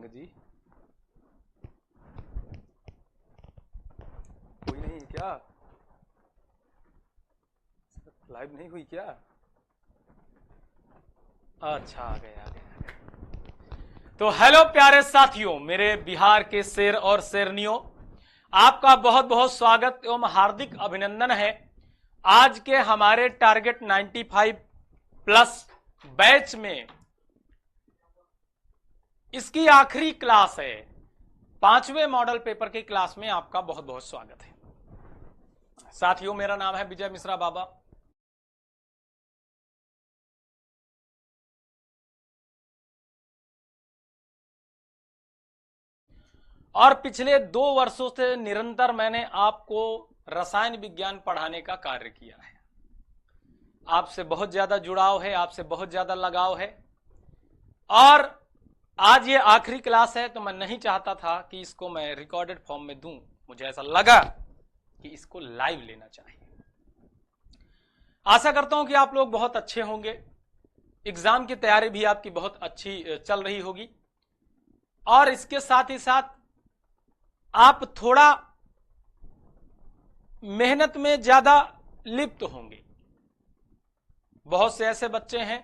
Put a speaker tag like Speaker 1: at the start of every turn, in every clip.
Speaker 1: जी? कोई नहीं क्या? लाइव नहीं हुई क्या? अच्छा आ गए आ गए। तो हेलो प्यारे साथियों, मेरे बिहार के शेर और शेरनियों, आपका बहुत बहुत स्वागत एवं हार्दिक अभिनंदन है। आज के हमारे टारगेट 95 प्लस बैच में इसकी आखिरी क्लास है। 5वें मॉडल पेपर की क्लास में आपका बहुत बहुत स्वागत है। साथियों, मेरा नाम है विजय मिश्रा बाबा। और पिछले 2 वर्षों से निरंतर मैंने आपको रसायन विज्ञान पढ़ाने का कार्य किया है। आपसे बहुत ज्यादा जुड़ाव है, आपसे बहुत ज्यादा लगाव है, और आज ये आखिरी क्लास है तो मैं नहीं चाहता था कि इसको मैं रिकॉर्डेड फॉर्म में दूं। मुझे ऐसा लगा कि इसको लाइव लेना चाहिए। आशा करता हूं कि आप लोग बहुत अच्छे होंगे, एग्जाम की तैयारी भी आपकी बहुत अच्छी चल रही होगी, और इसके साथ ही साथ आप थोड़ा मेहनत में ज्यादा लिप्त होंगे। बहुत से ऐसे बच्चे हैं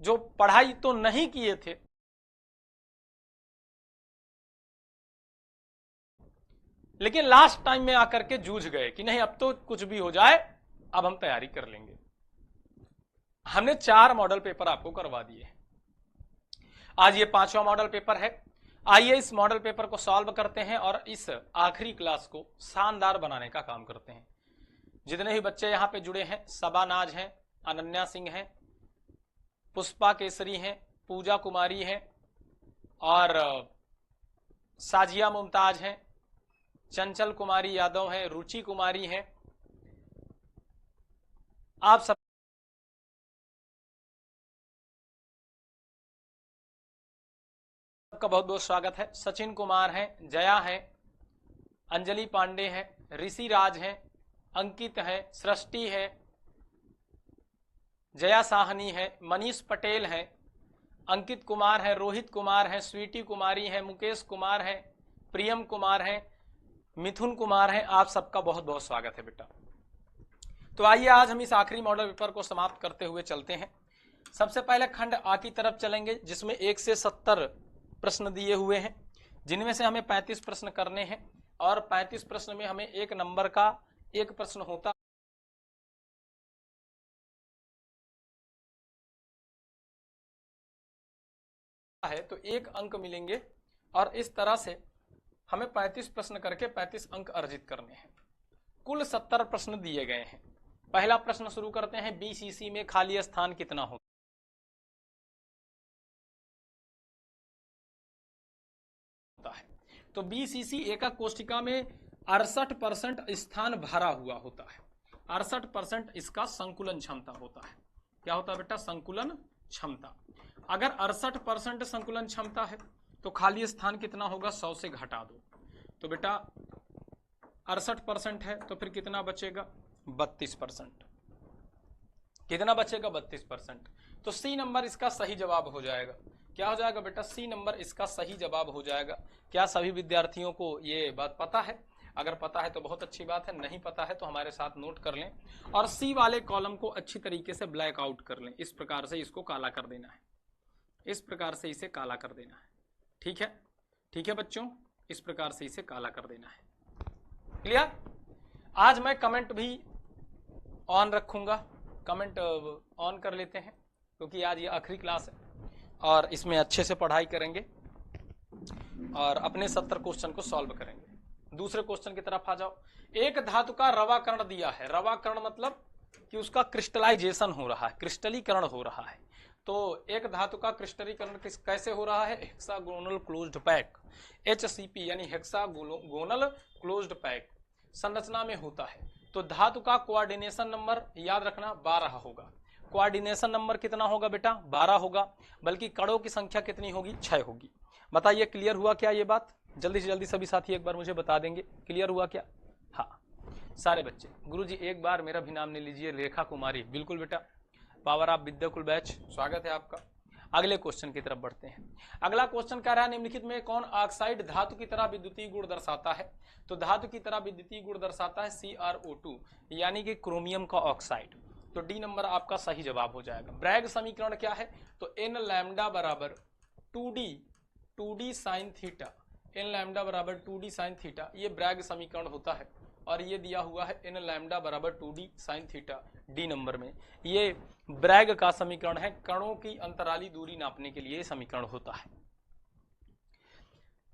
Speaker 1: जो पढ़ाई तो नहीं किए थे, लेकिन लास्ट टाइम में आकर के जूझ गए कि नहीं, अब तो कुछ भी हो जाए, अब हम तैयारी कर लेंगे। हमने 4 मॉडल पेपर आपको करवा दिए। आज ये 5वां मॉडल पेपर है। आइए इस मॉडल पेपर को सॉल्व करते हैं और इस आखिरी क्लास को शानदार बनाने का काम करते हैं। जितने भी बच्चे यहां पे जुड़े हैं, सबानाज हैं, अनन्या सिंह हैं, पुष्पा केसरी हैं, पूजा कुमारी हैं, और साजिया मुमताज हैं, चंचल कुमारी यादव हैं, रुचि कुमारी हैं, आप सब का बहुत बहुत स्वागत है। सचिन कुमार हैं, जया है, अंजलि पांडे हैं, ऋषि राज हैं, अंकित है, सृष्टि है, जया साहनी है, मनीष पटेल है, अंकित कुमार है, रोहित कुमार है, स्वीटी कुमारी है, मुकेश कुमार है, प्रियम कुमार है, मिथुन कुमार है। आप सबका बहुत बहुत स्वागत है बेटा। तो आइए आज हम इस आखिरी मॉडल पेपर को समाप्त करते हुए चलते हैं। सबसे पहले खंड आ की तरफ चलेंगे, जिसमें 1 से 70 प्रश्न दिए हुए हैं, जिनमें से हमें 35 प्रश्न करने हैं, और 35 प्रश्न में हमें 1 नंबर का एक प्रश्न होता है, तो 1 अंक मिलेंगे, और इस तरह से हमें 35 प्रश्न करके 35 अंक अर्जित करने हैं। कुल 70 प्रश्न दिए गए हैं। पहला प्रश्न शुरू करते हैं। बीसीसी में खाली स्थान कितना होता है? तो बीसीसी एकक कोष्टिका में 68% स्थान भरा हुआ होता है। 68% इसका संकुलन क्षमता होता है। क्या होता है बेटा? संकुलन क्षमता। अगर 68% संकुलन क्षमता है तो खाली स्थान कितना होगा? 100 से घटा दो, तो बेटा 68% है, तो फिर कितना बचेगा? 32%। कितना बचेगा? 32%। तो सी नंबर इसका सही जवाब हो जाएगा। क्या हो जाएगा बेटा? सी नंबर इसका सही जवाब हो जाएगा। क्या सभी विद्यार्थियों को ये बात पता है? अगर पता है तो बहुत अच्छी बात है, नहीं पता है तो हमारे साथ नोट कर लें, और सी वाले कॉलम को अच्छी तरीके से ब्लैक आउट कर लें। इस प्रकार से इसको काला कर देना है, इस प्रकार से इसे काला कर देना है। ठीक है, ठीक है बच्चों, इस प्रकार से इसे काला कर देना है। क्लियर? आज मैं कमेंट भी ऑन रखूंगा, कमेंट ऑन कर लेते हैं, क्योंकि आज ये आखिरी क्लास है और इसमें अच्छे से पढ़ाई करेंगे और अपने 70 क्वेश्चन को सॉल्व करेंगे। दूसरे क्वेश्चन की तरफ आ जाओ। एक धातु का रवाकरण दिया है। रवाकरण मतलब कि उसका क्रिस्टलाइजेशन हो रहा है, क्रिस्टलीकरण हो रहा है। तो एक धातु का क्रिस्टलीकरण कैसे हो रहा है? हेक्सागोनल क्लोज्ड पैक, HCP यानी हेक्सागोनल क्लोज्ड पैक संरचना में होता है। तो धातु का कोऑर्डिनेशन नंबर याद रखना 12 होगा। कोऑर्डिनेशन नंबर कितना होगा बेटा? 12 होगा। बल्कि कणों की संख्या कितनी होगी? 6 होगी। बताइए क्लियर हुआ क्या ये बात? जल्दी से जल्दी सभी साथी एक बार मुझे बता देंगे, क्लियर हुआ क्या? हाँ सारे बच्चे। गुरुजी एक बार मेरा भी नाम ले लीजिए, रेखा कुमारी। बिल्कुल बेटा, पावर ऑफ विद्याकुल बैच, स्वागत है आपका। अगले क्वेश्चन की तरफ बढ़ते हैं। अगला क्वेश्चन कह रहा है निम्नलिखित में कौन ऑक्साइड धातु की तरह विद्युतीय गुण दर्शाता है? तो धातु की तरह विद्युतीय गुण दर्शाता है CrO2 यानी कि क्रोमियम का ऑक्साइड। तो डी नंबर आपका सही जवाब हो जाएगा। ब्रैग समीकरण क्या है? तो एन लैम्डा बराबर 2d sine theta, N lambda बराबर 2d साइन थीटा, ये ब्रैग समीकरण होता है। और ये दिया हुआ है एन लैम्डा बराबर 2d sine theta D number में। ये ब्रैग का समीकरण है, कणों की अंतराली दूरी नापने के लिए समीकरण होता है।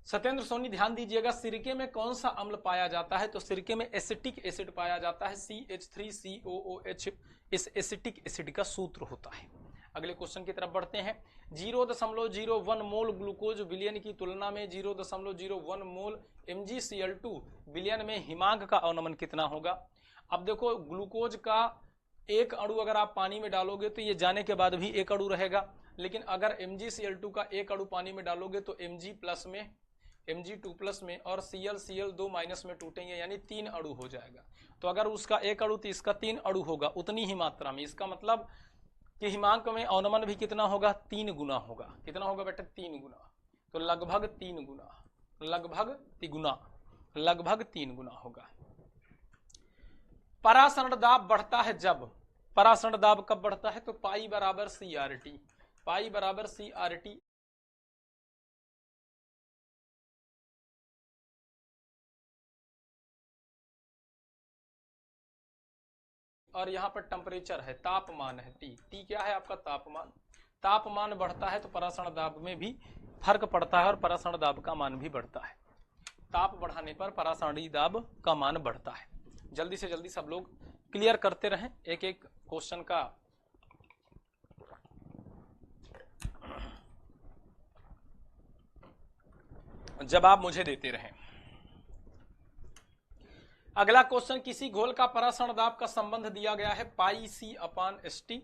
Speaker 1: सत्येंद्र सोनी ध्यान दीजिएगा, सिरके में कौन सा अम्ल पाया जाता है? तो सिरके में एसिटिक एसिड पाया जाता है, CH3COOH इस एसिटिक एसिड का सूत्र होता है। अगले क्वेश्चन की तरफ बढ़ते हैं। 0.01 मोल ग्लूकोज विलयन की तुलना में 0.01 मोल MgCl2 विलयन में हिमांक का अवनमन कितना होगा? अब देखो, ग्लूकोज का एक अणु अगर आप पानी में डालोगे तो ये जाने के बाद भी एक अणु रहेगा, लेकिन अगर MgCl2 का एक अणु पानी में डालोगे तो Mg2+ में और Cl2 माइनस में टूटेंगे, यानी 3 अणु हो जाएगा। तो अगर उसका एक अणु तो इसका 3 अणु होगा, उतनी ही मात्रा में। इसका मतलब कि हिमांक में अवनमन भी कितना होगा? 3 गुना होगा। कितना होगा बेटा? 3 गुना। तो लगभग 3 गुना, लगभग 3 गुना होगा। परासरण दाब बढ़ता है जब, परासरण दाब कब बढ़ता है? तो पाई बराबर CRT, पाई बराबर CRT और यहाँ पर टेम्परेचर है, तापमान है T। T क्या है आपका? तापमान। तापमान बढ़ता है तो परासरण दाब में भी फर्क पड़ता है और परासरण दाब का मान भी बढ़ता है। ताप बढ़ाने पर परासरणी दाब का मान बढ़ता है। जल्दी से जल्दी सब लोग क्लियर करते रहें, एक एक क्वेश्चन का जवाब मुझे देते रहें। अगला क्वेश्चन, किसी घोल का परासरण दाब का संबंध दिया गया है पाई C/ST।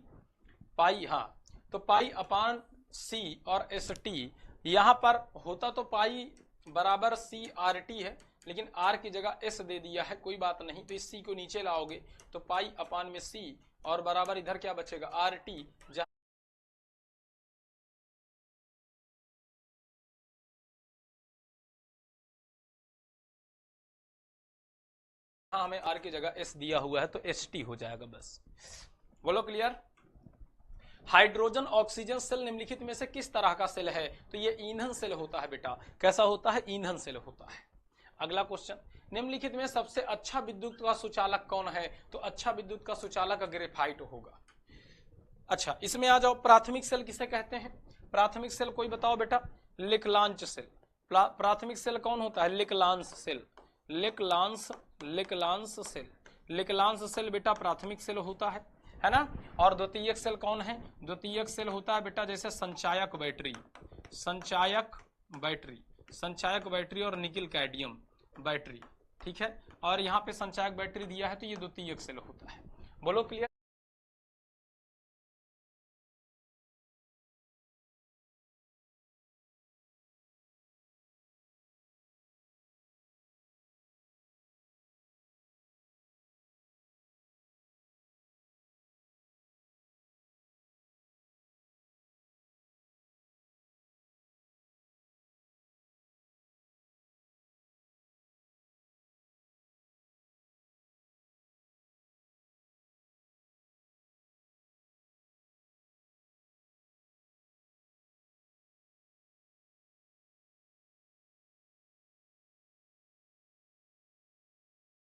Speaker 1: पाई, हाँ, तो पाई अपान C और ST, यहां पर होता तो पाई बराबर CRT है, लेकिन R की जगह S दे दिया है, कोई बात नहीं। तो इस C को नीचे लाओगे तो पाई अपान में C और बराबर इधर क्या बचेगा? RT। जहां हमें R की जगह S दिया हुआ है तो ST हो जाएगा बस। बोलो क्लियर? हाइड्रोजन ऑक्सीजन सेल निम्नलिखित में से किस तरह का सेल है? तो ये ईंधन सेल होता है बेटा। कैसा होता है? ईंधन सेल होता है। अगला क्वेश्चन, निम्नलिखित में सबसे अच्छा विद्युत का सुचालक कौन है? तो अच्छा विद्युत का सुचालक ग्रेफाइट होगा। अच्छा, इसमें आ जाओ, प्राथमिक सेल किसे कहते हैं? प्राथमिक सेल कोई बताओ बेटा? लिकलांच सेल। प्राथमिक सेल कौन होता है? लिकलांश सेल, लिकलांश सेल, लिकलांश सेल बेटा प्राथमिक सेल होता है ना। और द्वितीयक सेल कौन है? द्वितीयक सेल होता है बेटा जैसे संचायक बैटरी, संचायक बैटरी और निकिल कैडमियम बैटरी, ठीक है। और यहाँ पे संचायक बैटरी दिया है तो ये द्वितीयक सेल होता है। बोलो क्लियर?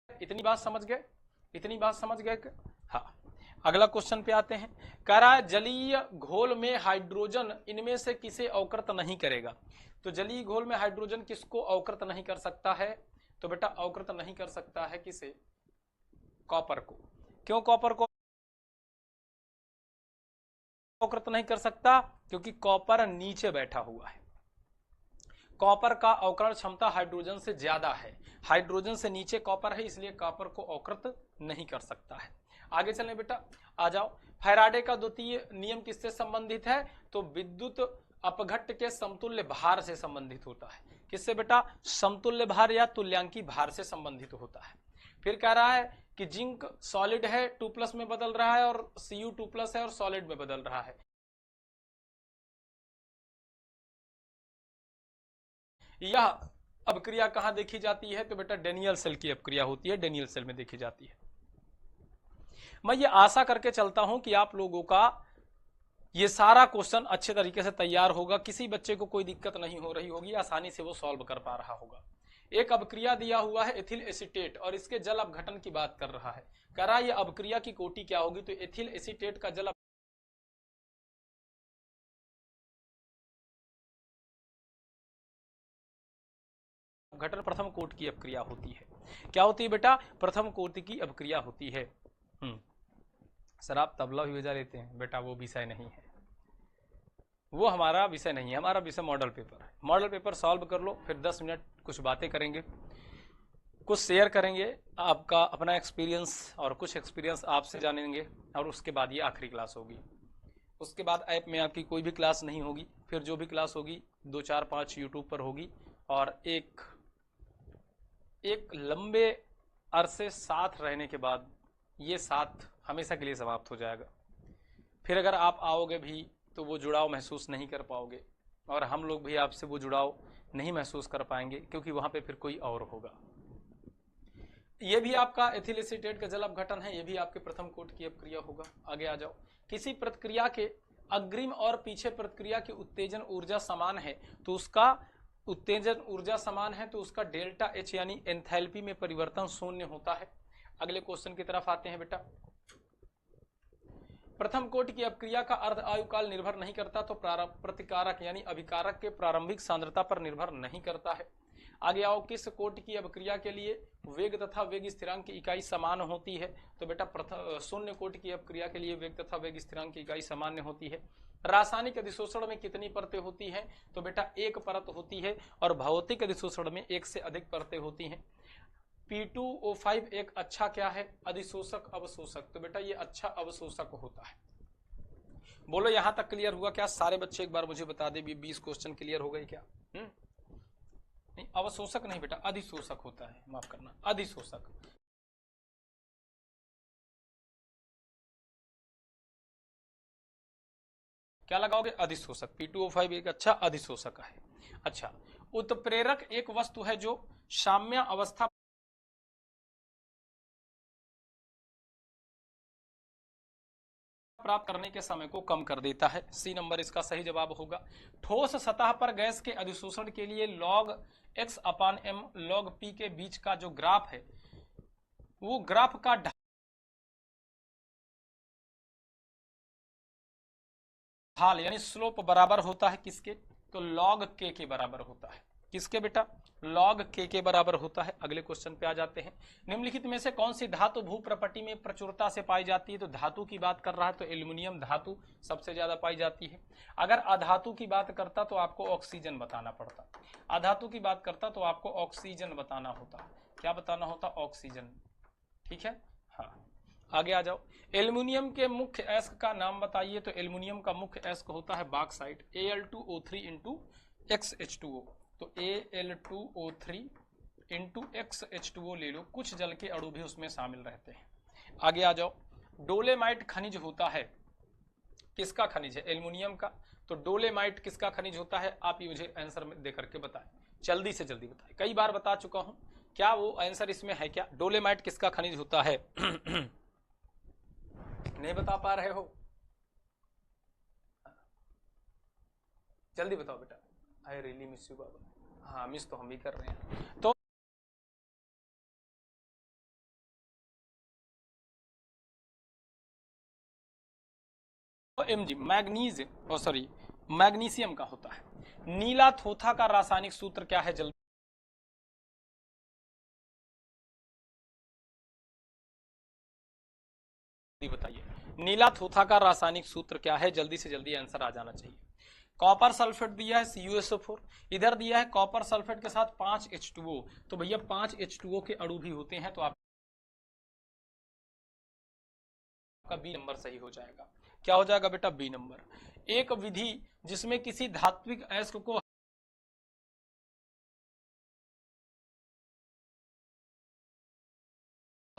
Speaker 1: इतनी बात समझ गए? इतनी बात समझ गए? हाँ, अगला क्वेश्चन पे आते हैं। कह रहा है जलीय घोल में हाइड्रोजन इनमें से किसे अवकृत नहीं करेगा? तो जलीय घोल में हाइड्रोजन किसको अवकृत नहीं कर सकता है? तो बेटा अवकृत नहीं कर सकता है किसे? कॉपर को। क्यों कॉपर को अवकृत नहीं कर सकता? क्योंकि कॉपर नीचे बैठा हुआ है। कॉपर का अवकरण क्षमता हाइड्रोजन से ज्यादा है, हाइड्रोजन से नीचे कॉपर है, इसलिए कॉपर को अवकृत नहीं कर सकता है। आगे चलें बेटा, आ जाओ। फैराडे का द्वितीय नियम किससे संबंधित है? तो विद्युत अपघट्ट के समतुल्य भार से संबंधित होता है। किससे बेटा? समतुल्य भार या तुल्यांकी भार से संबंधित होता है। फिर कह रहा है कि जिंक सॉलिड है 2+ में बदल रहा है और Cu2+ है और सॉलिड में बदल रहा है। यह अपक्रिया कहां देखी जाती है? तो बेटा डेनियल सेल की अपक्रिया होती है, डेनियल सेल में देखी जाती है। मैं ये आशा करके चलता हूं कि आप लोगों का ये सारा क्वेश्चन अच्छे तरीके से तैयार होगा, किसी बच्चे को कोई दिक्कत नहीं हो रही होगी, आसानी से वो सॉल्व कर पा रहा होगा। एक अपक्रिया दिया हुआ है एथिल एसीटेट और इसके जल अपघटन की बात कर रहा है। कह रहा है ये अपक्रिया की कोटि क्या होगी? तो एथिल एसीटेट का जल अपघटन प्रथम कोटि की अपक्रिया होती है। क्या होती है बेटा? प्रथम कोटि की अपक्रिया होती है। सर आप तबला भी बजा लेते हैं बेटा, वो विषय नहीं है, वो हमारा विषय नहीं है, हमारा विषय मॉडल पेपर है। मॉडल पेपर सॉल्व कर लो, फिर 10 मिनट कुछ बातें करेंगे, कुछ शेयर करेंगे आपका अपना एक्सपीरियंस और कुछ एक्सपीरियंस आपसे जानेंगे, और उसके बाद ये आखिरी क्लास होगी। उसके बाद ऐप में आपकी कोई भी क्लास नहीं होगी, फिर जो भी क्लास होगी 2 4 5 यूट्यूब पर होगी, और एक लंबे अरसे साथ रहने के बाद ये साथ हमेशा के लिए समाप्त हो जाएगा। फिर अगर आप आओगे भी तो वो जुड़ाव महसूस नहीं कर पाओगे, और हम लोग भी आपसे वो जुड़ाव नहीं महसूस कर पाएंगे, क्योंकि वहां पे फिर कोई और होगा। ये भी आपका एथिल एसीटेट का जल अपघटन है, ये भी आपके प्रथम कोटि की अपक्रिया होगा। आगे आ जाओ। किसी प्रतिक्रिया के अग्रिम और पीछे प्रतिक्रिया की उत्तेजन ऊर्जा समान है तो उसका उत्तेजन ऊर्जा समान है तो उसका डेल्टा एच यानी एंथैल्पी में परिवर्तन शून्य होता है। अगले क्वेश्चन की तरफ आते हैं बेटा। प्रथम कोटि की अपक्रिया का अर्ध आयुकाल निर्भर नहीं करता, तो प्रतिकारक यानी अभिकारक के प्रारंभिक सांद्रता पर निर्भर नहीं करता है। आगे आओ। किस कोटि की अपक्रिया के लिए वेग तथा वेग स्थिरांक की इकाई समान होती है? तो बेटा शून्य कोटि की अपक्रिया के लिए वेग तथा वेग स्थिरांक की इकाई सामान्य होती है। रासायनिक अधिशोषण में कितनी परतें होती हैं? तो बेटा एक परत होती है, और भौतिक अधिशोषण में एक से अधिक परतें होती हैं। P2O5 एक अच्छा क्या है? अधिशोषक अवशोषक। तो बेटा ये अच्छा अवशोषक होता है। बोलो यहां तक क्लियर हुआ क्या? सारे बच्चे एक बार मुझे बता दे, 20 क्वेश्चन क्लियर हो गए क्या? नहीं, अवशोषक नहीं बेटा, अधिशोषक होता है, माफ करना, अधिशोषक। क्या लगाओगे? अधिशोषक। P2O5 एक अच्छा अधिशोषक है। अच्छा, उत्प्रेरक एक वस्तु है जो साम्य अवस्था प्राप्त करने के समय को कम कर देता है। सी नंबर इसका सही जवाब होगा। ठोस सतह पर गैस के अधिशोषण के लिए log x/m log p के बीच का जो ग्राफ है, वो ग्राफ का ढाल यानी स्लोप बराबर होता है किसके? तो log k के बराबर होता है। किसके बेटा? log k के बराबर होता है। अगले क्वेश्चन पे आ जाते हैं। निम्नलिखित में से कौन सी धातु भूप्रपट्टी में प्रचुरता से पाई जाती है? तो धातु की बात कर रहा है तो एल्युमिनियम धातु सबसे ज्यादा पाई जाती है। अगर अधातु की बात करता तो आपको ऑक्सीजन बताना पड़ता, अधातु की बात करता तो आपको ऑक्सीजन बताना होता। क्या बताना होता? ऑक्सीजन। ठीक है, हाँ। आगे आ जाओ। एल्युमिनियम के मुख्य अयस्क का नाम बताइए? तो एल्युमिनियम का मुख्य अयस्क होता है बॉक्साइट, Al2O3 इंटू XH2O। तो Al2O3 इंटू XH2O ले लो, कुछ जल के अणु भी उसमें शामिल रहते हैं। आगे आ जाओ। डोलेमाइट खनिज होता है, किसका खनिज है? एल्युमिनियम का। तो डोलेमाइट किसका खनिज होता है? आप ये मुझे आंसर में दे करके बताएं, जल्दी से जल्दी बताएं। कई बार बता चुका हूं, क्या वो आंसर इसमें है क्या? डोलेमाइट किसका खनिज होता है? नहीं बता पा रहे हो? जल्दी बताओ बेटा। आई रियली मिस यू बाबा। हाँ, मिस तो हम भी कर रहे हैं। तो Mg मैग्नीज और सॉरी मैग्नीशियम का होता है। नीला थोथा का रासायनिक सूत्र क्या है? जल्दी बताइए। नीला थोथा का रासायनिक सूत्र क्या है? जल्दी से जल्दी आंसर आ जाना चाहिए। कॉपर सल्फेट दिया है CuSO4, इधर दिया है कॉपर सल्फेट के साथ 5H2O। तो भैया 5H2O के अणु भी होते हैं, तो आपका बी नंबर सही हो जाएगा। क्या हो जाएगा बेटा? B number. एक विधि जिसमें किसी धात्विक अयस्क को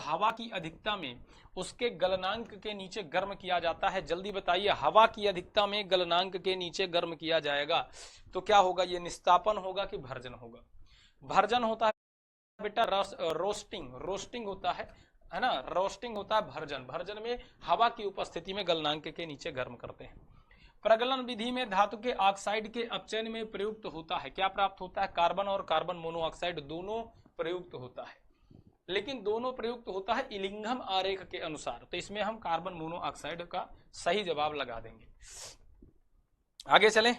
Speaker 1: हवा की अधिकता में उसके गलनांक के नीचे गर्म किया जाता है? जल्दी बताइए, हवा की अधिकता में गलनांक के नीचे गर्म किया जाएगा तो क्या होगा? ये निस्तापन होगा कि भर्जन होगा? भर्जन होता है बेटा, रोस्टिंग, रोस्टिंग होता है ना, रोस्टिंग होता है भर्जन। भर्जन में हवा की उपस्थिति में गलनांक के नीचे गर्म करते हैं। प्रगलन विधि में धातु के ऑक्साइड के अपचयन में प्रयुक्त होता है, क्या प्राप्त होता है? कार्बन और कार्बन मोनोऑक्साइड दोनों प्रयुक्त होता है, लेकिन दोनों प्रयुक्त होता है इलिंघम आरेख के अनुसार। तो इसमें हम कार्बन मोनोऑक्साइड का सही जवाब लगा देंगे। आगे चलें।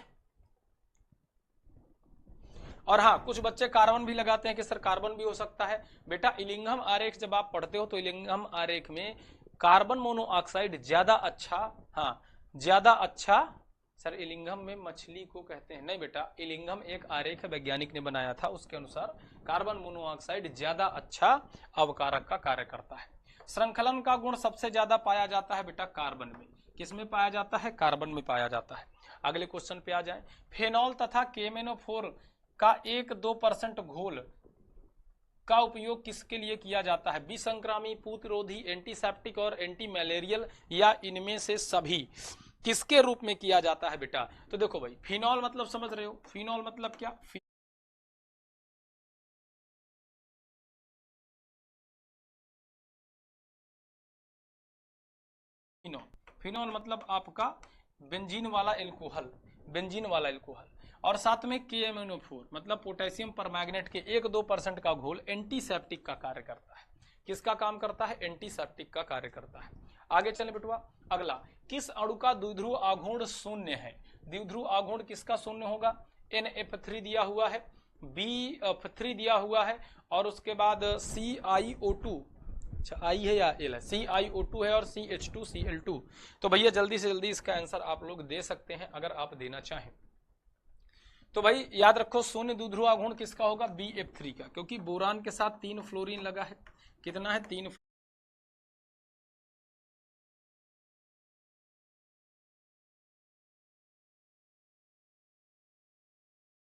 Speaker 1: और हाँ, कुछ बच्चे कार्बन भी लगाते हैं कि सर कार्बन भी हो सकता है। बेटा इलिंघम आरेख जब आप पढ़ते हो तो इलिंघम आरेख में कार्बन मोनोऑक्साइड ज्यादा अच्छा, हाँ ज्यादा अच्छा। सर इलिंघम में मछली को कहते हैं? नहीं बेटा, इलिंघम एक आरेख वैज्ञानिक ने बनाया था, उसके अनुसार कार्बन मोनोऑक्साइड ज्यादा अच्छा अवकारक का कार्य करता है। श्रृंखलन का गुण सबसे ज्यादा पाया जाता है बेटा कार्बन में। किसमें पाया जाता है? कार्बन में पाया जाता है। अगले क्वेश्चन पे आ जाए। फेनॉल तथा केमेनोफोर का 1-2% घोल का उपयोग किसके लिए किया जाता है? विसंक्रामी, प्रतिरोधी, एंटीसेप्टिक और एंटी मलेरियल, या इनमें से सभी? किसके रूप में किया जाता है बेटा? तो देखो भाई, फिनॉल मतलब समझ रहे हो? फिनॉल मतलब क्या? फिनॉल, फिनॉल मतलब आपका बेंजीन वाला एल्कोहल, बेंजीन वाला एल्कोहल। और साथ में केएमएनओ4 मतलब पोटेशियम परमैंगनेट के 1-2% का घोल एंटीसेप्टिक का कार्य करता है। किसका काम करता है? एंटीसेप्टिक का कार्य करता है। आगे चले बेटवा। अगला, किस अणु का द्विध्रुव आघूर्ण शून्य है? द्विध्रुव आघूर्ण किसका शून्य होगा? NF3 दिया हुआ है, BF3 दिया हुआ है, और उसके बाद CiO2, अच्छा आई है या एल है, CiO2 है, और CH2Cl2। तो भैया जल्दी से जल्दी इसका आंसर आप लोग दे सकते हैं अगर आप देना चाहें तो। भाई याद रखो, शून्य द्विध्रुव आघूर्ण किसका होगा? BF3 का, क्योंकि बोरान के साथ 3 फ्लोरीन लगा है। कितना है? 3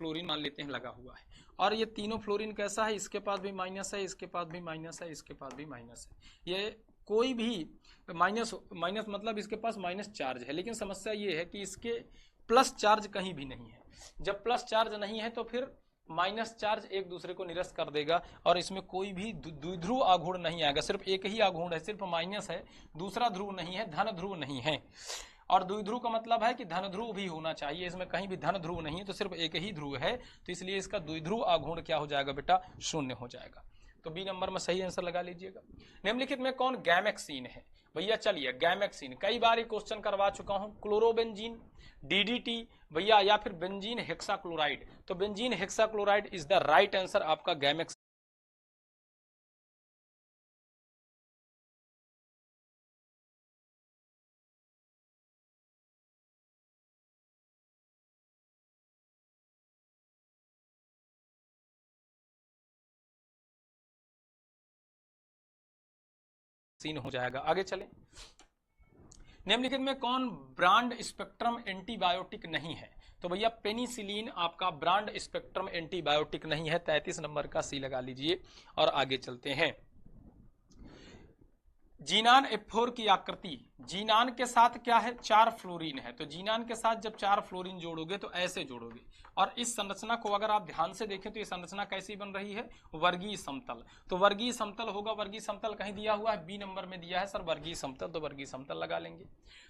Speaker 1: फ्लोरीन मान लेते हैं लगा हुआ है। और ये तीनों फ्लोरीन कैसा है? इसके पास भी माइनस है, इसके पास भी माइनस है, इसके पास भी माइनस है। ये कोई भी माइनस, माइनस मतलब इसके पास माइनस चार्ज है, लेकिन समस्या ये है कि इसके प्लस चार्ज कहीं भी नहीं है। जब प्लस चार्ज नहीं है तो फिर माइनस चार्ज एक दूसरे को निरस्त कर देगा, और इसमें कोई भी द्विध्रुव आघूर्ण नहीं आएगा। सिर्फ एक ही आघूर्ण है, सिर्फ माइनस है, दूसरा ध्रुव नहीं है, धन ध्रुव नहीं है। और द्विध्रुव का मतलब है कि धन ध्रुव भी होना चाहिए, इसमें कहीं भी धन ध्रुव नहीं है, तो सिर्फ एक ही ध्रुव है, तो इसलिए इसका द्विध्रुव आघूर्ण क्या हो जाएगा बेटा? शून्य हो जाएगा। तो बी नंबर में सही आंसर लगा लीजिएगा। निम्नलिखित में कौन गैमेक्सीन है? भैया चलिए, गैमेक्सीन कई बार ये क्वेश्चन करवा चुका हूं। क्लोरोबेंजीन, DDT भैया, या फिर बेंजीन हेक्साक्लोराइड। तो benzene hexachloride is the right answer आपका गैमेक्सीन। हो जाएगा। आगे चले। निम्नलिखित में कौन ब्रांड स्पेक्ट्रम एंटीबायोटिक नहीं है? तो भैया पेनिसिलिन आपका ब्रांड स्पेक्ट्रम एंटीबायोटिक नहीं है। 33 नंबर का सी लगा लीजिए। और आगे चलते हैं। जीनान F4 की आकृति, जीनान के साथ क्या है? 4 फ्लोरीन है। तो जीनान के साथ जब 4 फ्लोरीन जोड़ोगे तो ऐसे जोड़ोगे, और इस संरचना को अगर आप ध्यान से देखें तो ये संरचना कैसी बन रही है? वर्गीय समतल। तो वर्गीय समतल होगा। वर्गीय समतल कहीं दिया हुआ है? बी नंबर में दिया है सर वर्गीय समतल, तो वर्गीय समतल लगा लेंगे।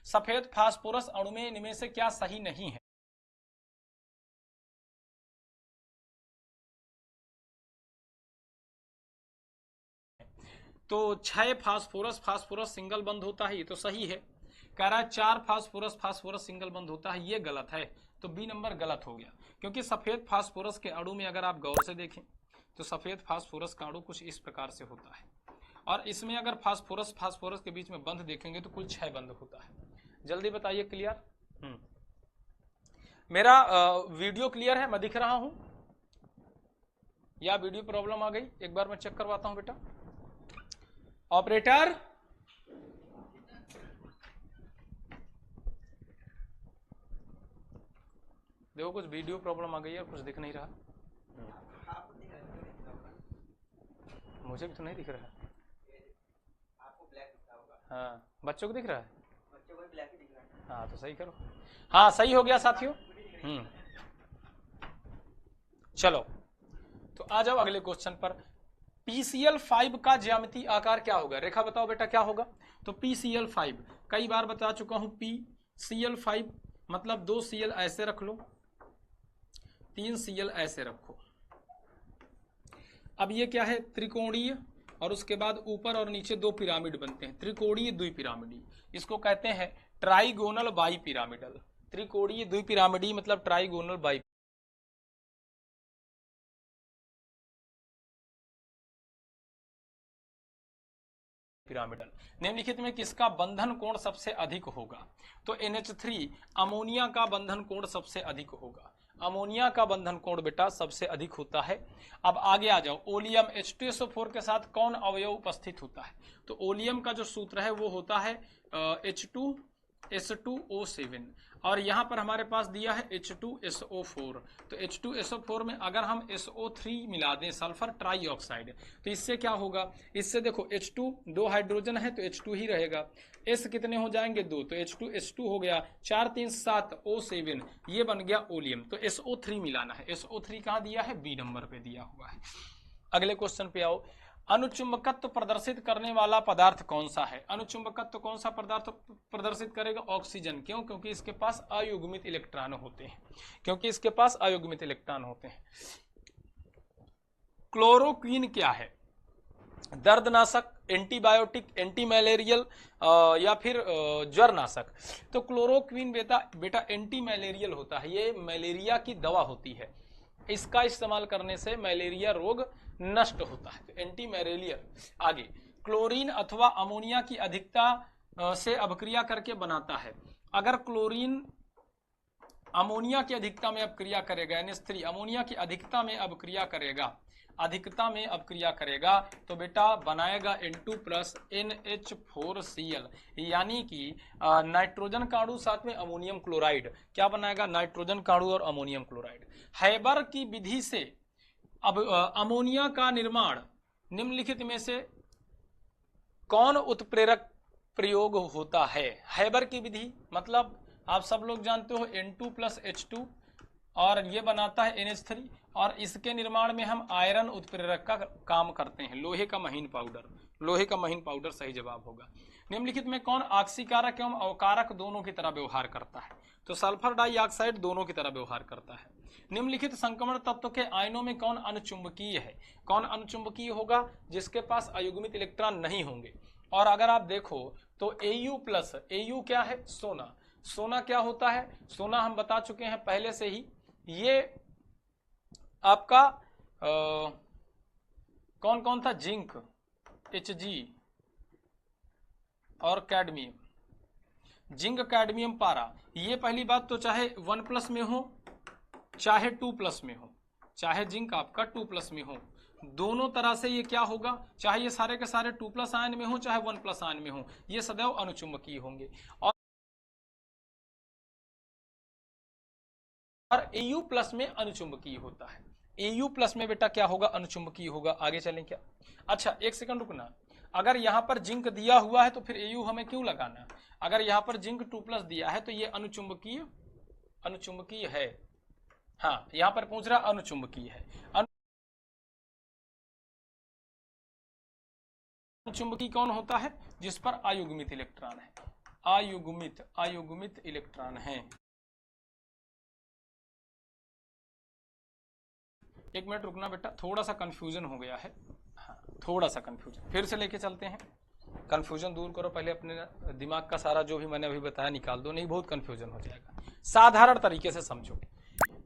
Speaker 1: सफेद फास्फोरस अणु में इनमें से क्या सही नहीं है? तो 6 फास्फोरस, फास्फोरस सिंगल बंद होता है, ये तो सही है। कह रहा है 4 फास्फोरस, फास्फोरस सिंगल बंद होता है, ये गलत है। तो बी नंबर गलत हो गया, क्योंकि सफेद फास्फोरस के अणु में अगर आप गौर से देखें तो सफेद फास्फोरस का अणु कुछ इस प्रकार से होता है, और इसमें अगर फास्फोरस फास्फोरस के बीच में बंध देखेंगे तो कुल 6 बंध होता है। जल्दी बताइए, क्लियर? मेरा वीडियो क्लियर है? मैं दिख रहा हूं या वीडियो प्रॉब्लम आ गई? एक बार मैं चेक करवाता हूं बेटा। ऑपरेटर, देखो कुछ वीडियो प्रॉब्लम आ गई है, कुछ दिख नहीं रहा। मुझे भी तो नहीं दिख रहा। हाँ बच्चों को दिख रहा है,
Speaker 2: बच्चों को ब्लैक ही दिख रहा है।
Speaker 1: हाँ तो सही करो। हाँ सही हो गया साथियों। चलो तो आ जाओ अगले क्वेश्चन पर। PCl5 का ज्यामितीय आकार क्या होगा? रेखा बताओ बेटा क्या होगा? तो PCl5 कई बार बता चुका हूं, PCl5 मतलब 2 Cl ऐसे रख लो, 3 Cl ऐसे रखो। अब ये क्या है? त्रिकोणीय, और उसके बाद ऊपर और नीचे 2 पिरामिड बनते हैं, त्रिकोणीय द्विपिरामिडी। इसको कहते हैं ट्राइगोनल बाई पिरामिडल। त्रिकोणीय द्विपिरामिडी मतलब ट्राइगोनल बाई पिरामिडल। निम्नलिखित में किसका बंधन कोण सबसे अधिक होगा? तो NH3 अमोनिया का बंधन कोण सबसे अधिक होगा। अमोनिया का बंधन कोण बेटा सबसे अधिक होता है। अब आगे आ जाओ, ओलियम H2SO4 के साथ कौन अवयव उपस्थित होता है? तो ओलियम का जो सूत्र है वो होता है H2S2O7, और यहां पर हमारे पास दिया है H2SO4। तो H2SO4 में अगर हम SO3 मिला दें, सल्फर ट्राईऑक्साइड, तो इससे क्या होगा? इससे देखो H2 2 हाइड्रोजन है तो H2 ही रहेगा, S कितने हो जाएंगे? 2, तो H2S2 हो गया, 4 3 7 O7, ये बन गया ओलियम। तो SO3 मिलाना है। SO3 कहां दिया है? B नंबर पे दिया हुआ है। अगले क्वेश्चन पे आओ। अनुचुंबकत्व प्रदर्शित करने वाला पदार्थ कौन सा है? अनुचुंबकत्व कौन सा पदार्थ प्रदर्शित करेगा? ऑक्सीजन। क्यों? क्योंकि इसके पास अयुग्मित इलेक्ट्रॉन होते हैं, क्योंकि इसके पास अयुग्मित इलेक्ट्रॉन होते हैं। क्लोरोक्वीन क्या है? दर्दनाशक, एंटीबायोटिक, एंटी मलेरियल या फिर ज्वरनाशक? तो क्लोरोक्वीन बेटा एंटी मलेरियल होता है, ये मलेरिया की दवा होती है, इसका इस्तेमाल करने से मलेरिया रोग नष्ट होता है, तो एंटी मलेरियल। आगे, क्लोरीन अथवा अमोनिया की अधिकता से अभिक्रिया करके बनाता है। अगर क्लोरीन अमोनिया की अधिकता में अभिक्रिया करेगा, NH3 अमोनिया की अधिकता में अभिक्रिया करेगा, तो बेटा बनाएगा N2+ NH4Cl, यानी कि नाइट्रोजन का अणु साथ में अमोनियम क्लोराइड। क्या बनाएगा? नाइट्रोजन का अणु और अमोनियम क्लोराइड। हैबर की विधि से अब अमोनिया का निर्माण निम्नलिखित में से कौन उत्प्रेरक प्रयोग होता है? हैबर की विधि मतलब आप सब लोग जानते हो N2+ H2, और ये बनाता है NH3, और इसके निर्माण में हम आयरन उत्प्रेरक का काम करते हैं, लोहे का महीन पाउडर सही जवाब होगा। निम्नलिखित में कौन आक्सीकारक एवं अवकारक दोनों की तरह व्यवहार करता है? तो सल्फर डाइऑक्साइड दोनों की तरह व्यवहार करता है। निम्नलिखित संक्रमण तत्व के आयनों में कौन अनुचुंबकीय है? कौन अनुचुंबकीय होगा? जिसके पास अयुग्मित इलेक्ट्रॉन नहीं होंगे। और अगर आप देखो तो Au+, Au क्या है? सोना। सोना क्या होता है? सोना हम बता चुके हैं पहले से ही, ये आपका कौन कौन था? जिंक, Hg और कैडमियम, जिंक कैडमियम पारा। ये पहली बात तो चाहे 1+ में हो चाहे 2+ में हो, चाहे जिंक आपका 2+ में हो, दोनों तरह से ये क्या होगा? चाहे ये सारे के सारे 2+ आयन में हो चाहे 1+ आयन में हो, ये सदैव अनुचुंबकीय होंगे। और Au+ में अनुचुंबकीय होता है। Au+ में बेटा क्या होगा? अनुचुंबकीय होगा। आगे चलें क्या? अच्छा एक सेकंड रुकना, अगर यहां पर जिंक दिया हुआ है तो फिर Au हमें क्यों लगाना? अगर यहां पर जिंक 2+ दिया है तो ये अनुचुंबकीय है। हाँ यहां पर पूछ रहा अनुचुंबकीय है। अनुचुंबकीय कौन होता है? जिस पर अयुग्मित इलेक्ट्रॉन है, अयुग्मित इलेक्ट्रॉन है। एक मिनट रुकना बेटा, थोड़ा सा कंफ्यूजन हो गया है। हाँ थोड़ा सा कंफ्यूजन, फिर से लेके चलते हैं। कंफ्यूजन दूर करो, पहले अपने दिमाग का सारा जो भी मैंने अभी बताया निकाल दो, नहीं बहुत कंफ्यूजन हो जाएगा। साधारण तरीके से समझो।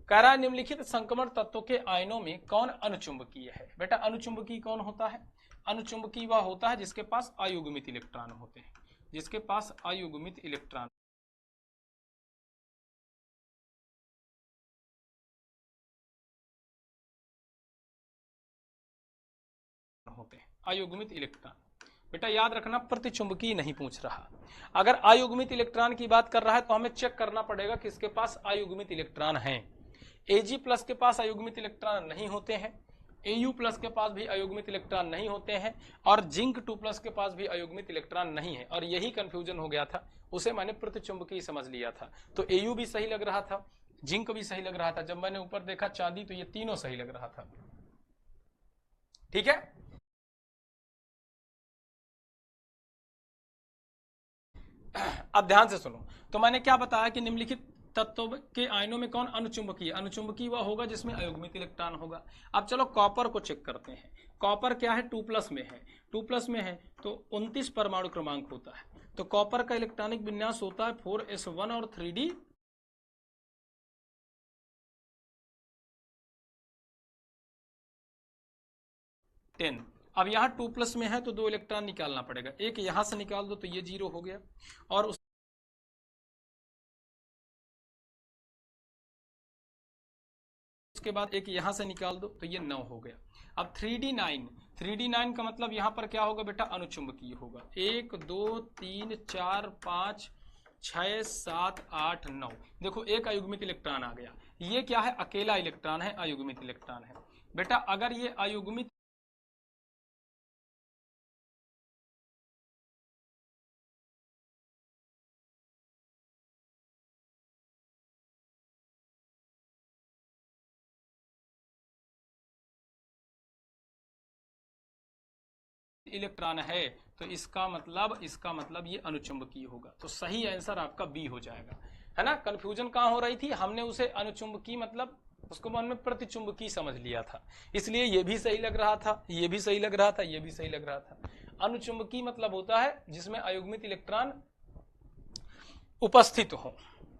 Speaker 1: कह रहा है निम्नलिखित संक्रमण तत्वों के आयनों में कौन अनुचुंबकीय है? बेटा अनुचुंबकीय कौन होता है? अनुचुंबकीय वह होता है जिसके पास अयुग्मित इलेक्ट्रॉन होते हैं, जिसके पास अयुग्मित इलेक्ट्रॉन होते हैं, अयुग्मित इलेक्ट्रॉन। बेटा याद रखना प्रतिचुंबकीय नहीं पूछ रहा। अगर अयुग्मित इलेक्ट्रॉन की बात कर रहा है तो हमें चेक करना पड़ेगा किसके पास अयुग्मित इलेक्ट्रॉन हैं। Ag+ के पास अयुग्मित इलेक्ट्रॉन नहीं होते हैं, Au+ के पास भी अयुग्मित इलेक्ट्रॉन नहीं होते हैं और जिंक 2+ के पास भी अयुग्मित इलेक्ट्रॉन नहीं है, और यही कंफ्यूजन हो गया था, उसे मैंने प्रतिचुंबकीय समझ लिया था। तो Au भी सही लग रहा था, जिंक भी सही लग रहा था, जब मैंने ऊपर देखा चांदी तो ये तीनों सही लग रहा था। ठीक है, अब ध्यान से सुनो। तो मैंने क्या बताया कि निम्नलिखित तत्वों के आयनों में कौन अनुचुंबकीय, अनुचुंबकीय वह होगा जिसमें अयुग्मित इलेक्ट्रॉन होगा। अब चलो कॉपर को चेक करते हैं। कॉपर क्या है, 2+ में है, 2+ में है तो 29 परमाणु क्रमांक होता है। तो कॉपर का इलेक्ट्रॉनिक विन्यास होता है 4s1 और 3d 10। अब यहाँ 2+ में है तो 2 इलेक्ट्रॉन निकालना पड़ेगा, एक यहां से निकाल दो तो ये 0 हो गया, और उसके बाद एक यहां से निकाल दो तो ये 9 हो गया। अब 3d9 का मतलब यहां पर क्या होगा बेटा, अनुचुंबकीय होगा। 1 2 3 4 5 6 7 8 9, देखो एक अयुग्मित इलेक्ट्रॉन आ गया। ये क्या है, अकेला इलेक्ट्रॉन है, अयुग्मित इलेक्ट्रॉन है। बेटा अगर ये अयुग्मित इलेक्ट्रॉन है तो इसका मतलब ये अनुचुंबकीय होगा। तो सही आंसर आपका बी हो जाएगा, है ना। कंफ्यूजन कहां हो रही थी, हमने उसे अनुचुंबकीय मतलब उसको मन में प्रतिचुंबकीय समझ लिया था, इसलिए ये भी सही लग रहा था, ये भी सही लग रहा था, ये भी सही लग रहा था। अनुचुंबकीय मतलब होता है जिसमें अयुग्मित इलेक्ट्रॉन उपस्थित हो।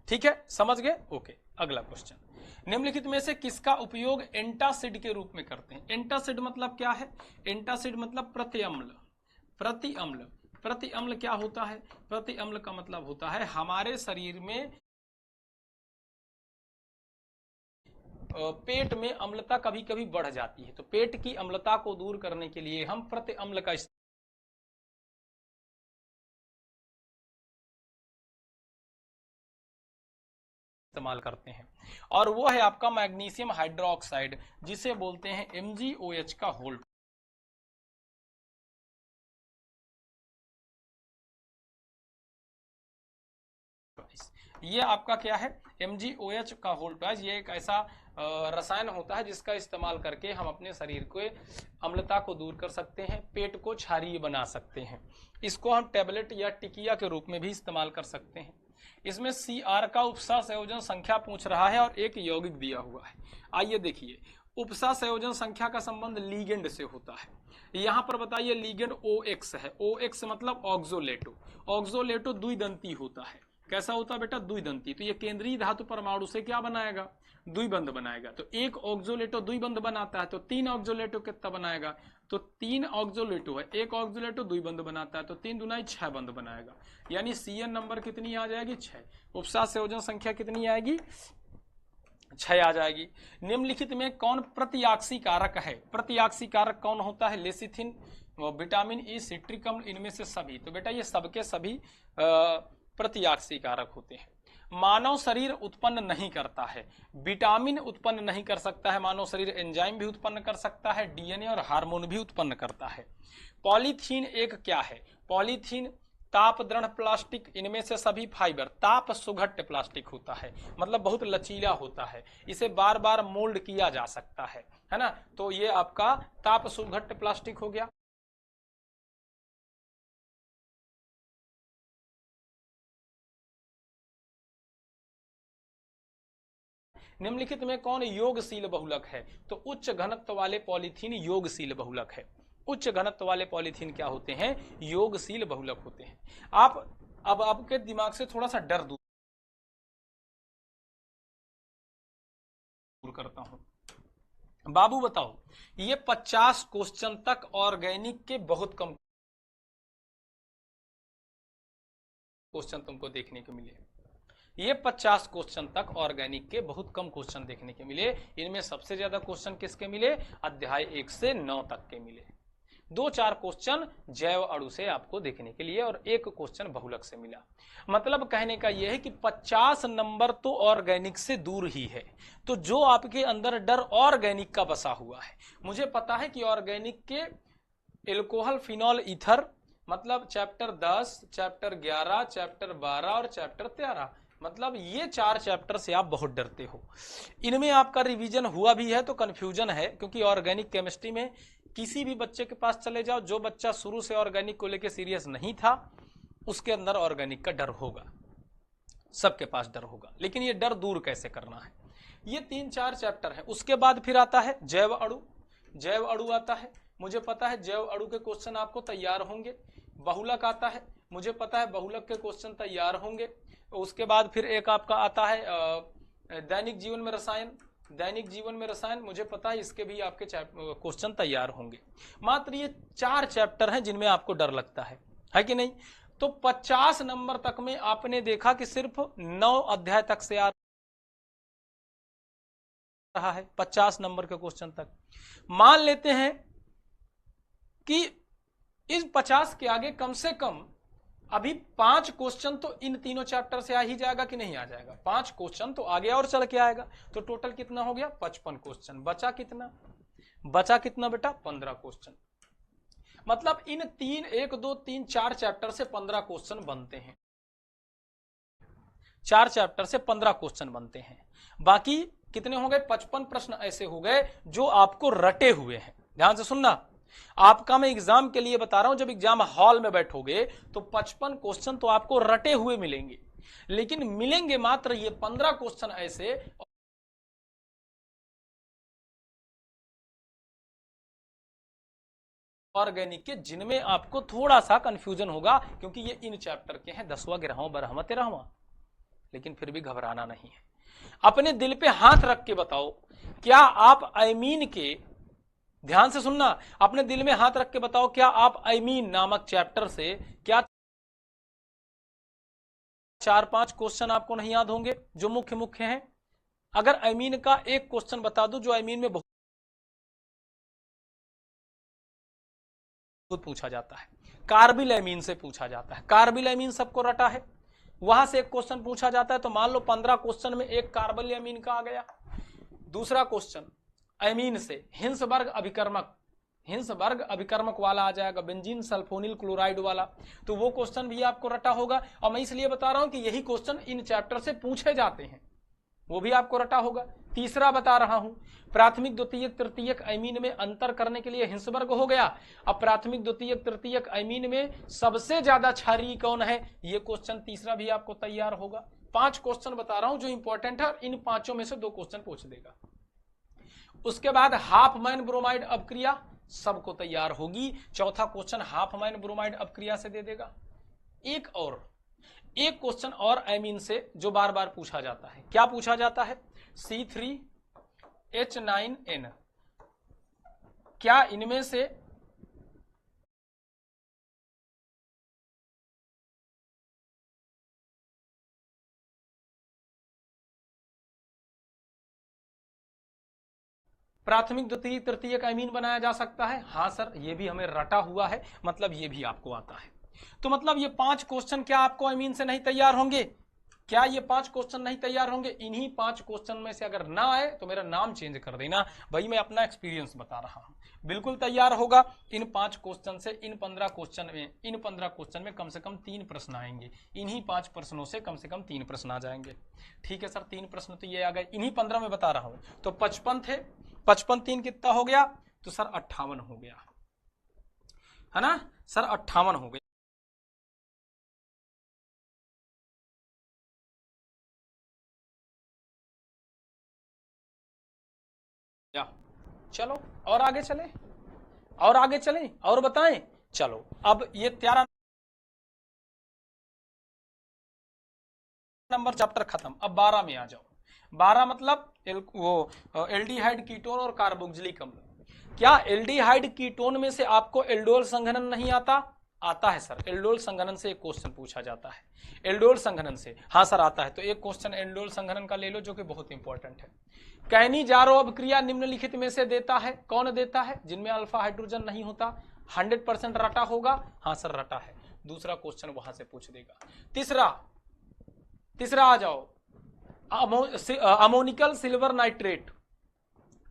Speaker 1: ठीक है, समझ गए। ओके, अगला क्वेश्चन, निम्नलिखित में से किसका उपयोग एंटासिड के रूप में करते हैं। एंटासिड मतलब क्या है, एंटासिड मतलब प्रतिअम्ल। प्रतिअम्ल, प्रतिअम्ल क्या होता है, प्रतिअम्ल का मतलब होता है हमारे शरीर में पेट में अम्लता कभी कभी बढ़ जाती है, तो पेट की अम्लता को दूर करने के लिए हम प्रतिअम्ल का इस्तेमाल करते हैं, और वो है आपका मैग्नीशियम हाइड्रोक्साइड, जिसे बोलते हैं MgOH का होल। ये आपका क्या है, MgOH का होल ट्वाइस। ये एक ऐसा रसायन होता है जिसका इस्तेमाल करके हम अपने शरीर को अम्लता को दूर कर सकते हैं, पेट को क्षारीय बना सकते हैं। इसको हम टेबलेट या टिकिया के रूप में भी इस्तेमाल कर सकते हैं। इसमें Cr का उपसा संयोजन संख्या पूछ रहा है और एक यौगिक दिया हुआ है। आइए देखिए, उपसा संयोजन संख्या का संबंध लीगेंड से होता है। यहां पर बताइए लीगेंड OX है, OX मतलब ऑक्सोलेटो। ऑक्सोलेटो द्विदंती होता है, कैसा होता है बेटा, द्विदंती। तो ये केंद्रीय धातु परमाणु से क्या बनाएगा, द्विबंध बनाएगा। तो एक ऑक्सोलेटो द्विबंध बनाता है तो 3 ऑक्सोलेटो कितना बनाएगा, तो 3 ऑक्सोलेटो है, एक ऑक्सोलेटो द्विबंध बनाता है तो 3 दूना 6 बंध बनाएगा, यानी CN नंबर कितनी आ जाएगी, 6। उपसा संयोजन संख्या कितनी आएगी, 6 आ जाएगी। निम्नलिखित में कौन प्रतिऑक्सी कारक है, प्रतिऑक्सी कारक कौन होता है, लेसिथिन, विटामिन ई, सिट्रिक अम्ल, इनमें से सभी। तो बेटा ये सबके सभी प्रतिऑक्सी कारक होते हैं। मानव शरीर उत्पन्न नहीं करता है, विटामिन उत्पन्न नहीं कर सकता है मानव शरीर, एंजाइम भी उत्पन्न कर सकता है, DNA और हार्मोन भी उत्पन्न करता है। पॉलीथीन एक क्या है, पॉलीथीन ताप दृढ़ प्लास्टिक, इनमें से सभी फाइबर। ताप सुघट्य प्लास्टिक होता है, मतलब बहुत लचीला होता है, इसे बार बार मोल्ड किया जा सकता है ना। तो ये आपका ताप सुघट्य प्लास्टिक हो गया। निम्नलिखित में कौन योगशील बहुलक है, तो उच्च घनत्व वाले पॉलीथीन योगशील बहुलक है। उच्च घनत्व वाले पॉलीथीन क्या होते हैं, योगशील बहुलक होते हैं। आप अब आपके दिमाग से थोड़ा सा डर दूर करता हूं। बाबू बताओ, ये 50 क्वेश्चन तक ऑर्गेनिक के बहुत कम क्वेश्चन तुमको देखने को मिले। ये 50 क्वेश्चन तक ऑर्गेनिक के बहुत कम क्वेश्चन देखने के मिले। इनमें सबसे ज्यादा क्वेश्चन किसके मिले, अध्याय 1 से 9 तक के मिले। 2-4 क्वेश्चन जैव अणु से आपको देखने के लिए और एक क्वेश्चन बहुलक से मिला। मतलब कहने का यह है कि 50 नंबर तो ऑर्गेनिक से दूर ही है। तो जो आपके अंदर डर ऑर्गेनिक का बसा हुआ है, मुझे पता है कि ऑर्गेनिक के एल्कोहल फिनॉल ईथर मतलब चैप्टर 10, चैप्टर 11, चैप्टर 12 और चैप्टर 13, मतलब ये 4 चैप्टर से आप बहुत डरते हो। इनमें आपका रिवीजन हुआ भी है तो कंफ्यूजन है, क्योंकि ऑर्गेनिक केमिस्ट्री में किसी भी बच्चे के पास चले जाओ, जो बच्चा शुरू से ऑर्गेनिक को लेकर सीरियस नहीं था उसके अंदर ऑर्गेनिक का डर होगा, सबके पास डर होगा। लेकिन ये डर दूर कैसे करना है, ये 3-4 चैप्टर है। उसके बाद फिर आता है जैव अणु। जैव अणु आता है, मुझे पता है जैव अणु के क्वेश्चन आपको तैयार होंगे। बहुलक आता है, मुझे पता है बहुलक के क्वेश्चन तैयार होंगे। उसके बाद फिर एक आपका आता है दैनिक जीवन में रसायन। दैनिक जीवन में रसायन, मुझे पता है इसके भी आपके क्वेश्चन तैयार होंगे। मात्र ये 4 चैप्टर हैं जिनमें आपको डर लगता है कि नहीं। तो 50 नंबर तक में आपने देखा कि सिर्फ 9 अध्याय तक से आ रहा है 50 नंबर के क्वेश्चन तक। मान लेते हैं कि इस 50 के आगे कम से कम अभी 5 क्वेश्चन तो इन तीनों चैप्टर से आ ही जाएगा कि नहीं आ जाएगा। 5 क्वेश्चन तो आगे और चल के आएगा। तो टोटल कितना हो गया 55 क्वेश्चन। बचा कितना बेटा 15 क्वेश्चन। मतलब इन 1 2 3 4 चैप्टर से 15 क्वेश्चन बनते हैं। 4 चैप्टर से 15 क्वेश्चन बनते हैं। बाकी कितने हो गए 55 प्रश्न ऐसे हो गए जो आपको रटे हुए हैं। ध्यान से सुनना, आपका मैं एग्जाम के लिए बता रहा हूं, जब एग्जाम हॉल में बैठोगे तो 55 क्वेश्चन तो आपको रटे हुए मिलेंगे, लेकिन मिलेंगे मात्र ये 15 क्वेश्चन ऐसे ऑर्गेनिक के जिनमें आपको थोड़ा सा कंफ्यूजन होगा, क्योंकि ये इन चैप्टर के हैं 10वां 11वां 12वां 13वां। लेकिन फिर भी घबराना नहीं है। अपने दिल पे हाथ रख के बताओ, क्या आप अमीन के, ध्यान से सुनना, अपने दिल में हाथ रख के बताओ, क्या आप अमीन नामक चैप्टर से क्या 4-5 क्वेश्चन आपको नहीं याद होंगे जो मुख्य हैं? अगर अमीन का एक क्वेश्चन बता दो जो अमीन में बहुत पूछा जाता है, कार्बिल अमीन से पूछा जाता है। कार्बिल अमीन सबको रटा है, वहां से एक क्वेश्चन पूछा जाता है। तो मान लो 15 क्वेश्चन में एक कार्बिल अमीन का आ गया। दूसरा क्वेश्चन अमीन से हिंसबर्ग अभिकर्मक वाला आ जाएगा, बेंजीन सल्फोनिल क्लोराइड वाला, तो वो क्वेश्चन भी आपको रटा होगा। और मैं इसलिए बता रहा हूं कि यही क्वेश्चन इन चैप्टर से पूछे जाते हैं, वो भी आपको रटा होगा। तीसरा बता रहा हूं, प्राथमिक द्वितीयक तृतीयक अमीन में अंतर करने के लिए हिंसबर्ग हो गया। अब प्राथमिक द्वितीयक तृतीयक अमीन में सबसे ज्यादा क्षारीय कौन है, ये क्वेश्चन तीसरा भी आपको तैयार होगा। 5 क्वेश्चन बता रहा हूं जो इंपॉर्टेंट है, और इन 5 में से 2 क्वेश्चन पूछ देगा। उसके बाद हाफमैन ब्रोमाइड अपक्रिया सबको तैयार होगी। चौथा क्वेश्चन हाफमैन ब्रोमाइड अपक्रिया से दे देगा। एक क्वेश्चन और एमीन से जो बार बार पूछा जाता है, क्या पूछा जाता है, C3H9N, क्या इनमें से प्राथमिक द्वितीय तृतीयक अमीन बनाया जा सकता है? हाँ सर, ये भी हमें रटा हुआ है, मतलब ये भी आपको आता है। तो मतलब ये 5 क्वेश्चन क्या आपको अमीन से नहीं तैयार होंगे? क्या ये 5 क्वेश्चन नहीं तैयार होंगे? इन्हीं 5 क्वेश्चन में से अगर ना आए तो मेरा नाम चेंज कर देना भाई, मैं अपना एक्सपीरियंस बता रहा हूं। बिल्कुल तैयार होगा। इन 5 क्वेश्चन से इन 15 क्वेश्चन में कम से कम 3 प्रश्न आएंगे। इन्हीं 5 प्रश्नों से कम 3 प्रश्न आ जाएंगे। ठीक है सर, 3 प्रश्न तो ये आ गए, इन्हीं 15 में बता रहा हूं। तो 55 थे, 55 3 कितना हो गया? तो सर 58 हो गया, है ना सर, 58 हो गया। चलो और आगे चले और बताएं। चलो अब ये 13 नंबर चैप्टर खत्म। अब 12 में आ जाओ। 12 मतलब एल्डिहाइड कीटोन और कार्बोक्सिलिक अम्ल। क्या एल्डिहाइड कीटोन में से आपको एल्डोल संघनन नहीं आता? आता है सर, एल्डोल संघनन से एक क्वेश्चन पूछा जाता है। एल्डोल संघनन से, हाँ सर आता है। तो एक क्वेश्चन एल्डोल संघनन का ले लो जो कि बहुत इंपॉर्टेंट है। कैनिजारो अभिक्रिया निम्नलिखित में से देता है, कौन देता है? जिनमें अल्फा हाइड्रोजन नहीं होता, 100% रटा होगा? हाँ सर रटा है, दूसरा क्वेश्चन वहां से पूछ देगा। तीसरा आ जाओ, अमोनिकल सिल्वर नाइट्रेट,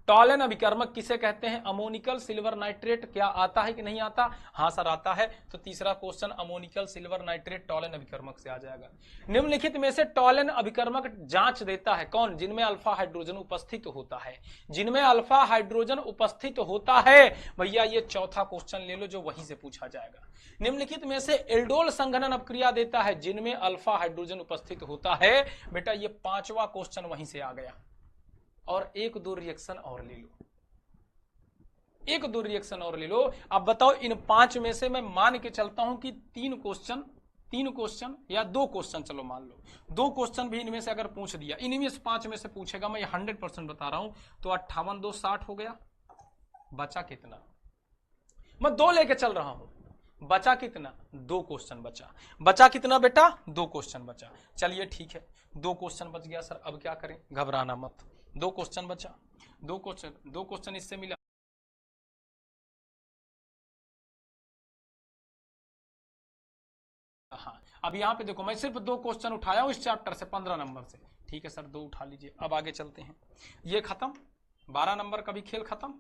Speaker 1: टॉलन अभिकर्मक किसे कहते हैं? Ammoniacal silver nitrate. क्या आता है कि नहीं आता? हाँ सर आता है। तो तीसरा question ammoniacal silver nitrate Tollens अभिकर्मक से आ जाएगा। निम्नलिखित में से टॉलन अभिकर्मक जांच देता है कौन? जिनमें अल्फा हाइड्रोजन उपस्थित होता है। जिनमें अल्फा हाइड्रोजन उपस्थित होता है भैया, ये चौथा क्वेश्चन ले लो जो वहीं से पूछा जाएगा। निम्नलिखित में से एल्डोल संघनन अपक्रिया देता है जिनमें अल्फा हाइड्रोजन उपस्थित होता है। बेटा ये पांचवा क्वेश्चन वहीं से आ गया। और एक दो रिएक्शन और ले लो, एक दो रिएक्शन और ले लो। अब बताओ इन पांच में से मैं मान के चलता हूं कि तीन क्वेश्चन या दो क्वेश्चन, चलो मान लो दो क्वेश्चन भी इनमें से अगर पूछ दिया, इनमें से पांच में से पूछेगा, मैं 100% बता रहा हूं, तो 58 2 60 हो गया। बचा कितना? मैं दो लेके चल रहा हूं, बचा कितना? दो क्वेश्चन बचा कितना बेटा? दो क्वेश्चन बचा। चलिए ठीक है, दो क्वेश्चन बच गया सर, अब क्या करें? घबराना मत, दो क्वेश्चन बचा, दो क्वेश्चन इससे मिला। हाँ अब यहां पे देखो, मैं सिर्फ दो क्वेश्चन उठाया हूं इस चैप्टर से, 15 नंबर से। ठीक है सर, दो उठा लीजिए। अब आगे चलते हैं, ये खत्म, 12 नंबर का भी खेल खत्म।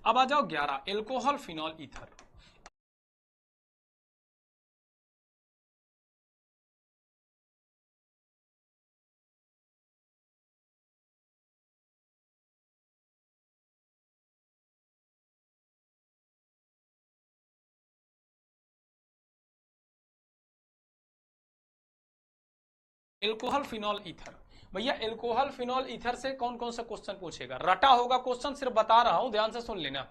Speaker 1: अब आ जाओ 11, alcohol phenol ether. Alcohol phenol ether, भैया एल्कोहल फिनॉल ईथर से कौन कौन सा क्वेश्चन पूछेगा? रटा होगा क्वेश्चन, सिर्फ बता रहा हूं, ध्यान से सुन लेना,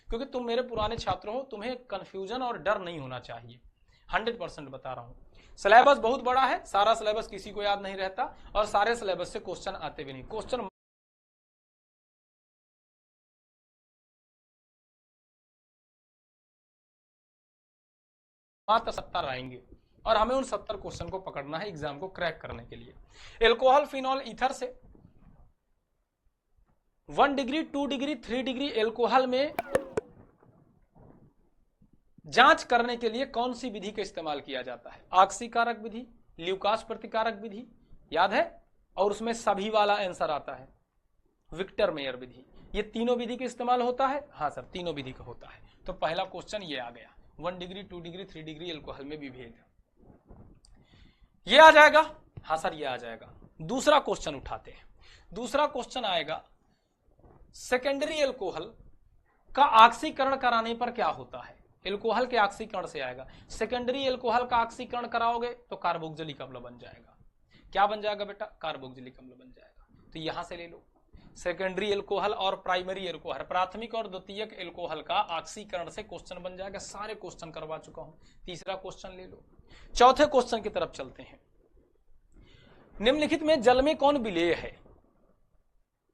Speaker 1: क्योंकि तुम मेरे पुराने छात्र हो, तुम्हें कंफ्यूजन और डर नहीं होना चाहिए। 100% बता रहा हूं। सिलेबस बहुत बड़ा है, सारा सिलेबस किसी को याद नहीं रहता, और सारे सिलेबस से क्वेश्चन आते भी नहीं। क्वेश्चन मात्र 70 आएंगे, और हमें उन 70 क्वेश्चन को पकड़ना है एग्जाम को क्रैक करने के लिए। एल्कोहल फिनॉल ईथर से 1 डिग्री 2 डिग्री 3 डिग्री एल्कोहल में जांच करने के लिए कौन सी विधि का इस्तेमाल किया जाता है? ऑक्सीकारक विधि, ल्यूकास प्रतिकारक विधि, याद है? और उसमें सभी वाला आंसर आता है, विक्टर मेयर विधि। ये तीनों विधि का इस्तेमाल होता है? हाँ सर, तीनों विधि का होता है। तो पहला क्वेश्चन ये आ गया, 1 डिग्री 2 डिग्री 3 डिग्री एल्कोहल में विभेद, ये आ जाएगा। हाँ सर ये आ जाएगा। दूसरा क्वेश्चन उठाते हैं। दूसरा क्वेश्चन आएगा, सेकेंडरी एल्कोहल का ऑक्सीकरण कराने पर क्या होता है? एल्कोहल के ऑक्सीकरण से आएगा। सेकेंडरी एल्कोहल का ऑक्सीकरण कराओगे तो कार्बोक्सिलिक अम्ल बन जाएगा। क्या बन जाएगा बेटा? कार्बोक्सिलिक अम्ल बन जाएगा। तो यहां से ले लो, सेकेंडरी एल्कोहल और प्राइमरी एल्कोहल, प्राथमिक और द्वितीयक एल्कोहल का ऑक्सीकरण से क्वेश्चन बन जाएगा। सारे क्वेश्चन करवा चुका हूं, तीसरा क्वेश्चन ले लो। चौथे क्वेश्चन की तरफ चलते हैं। निम्नलिखित में जल में कौन विलेय है?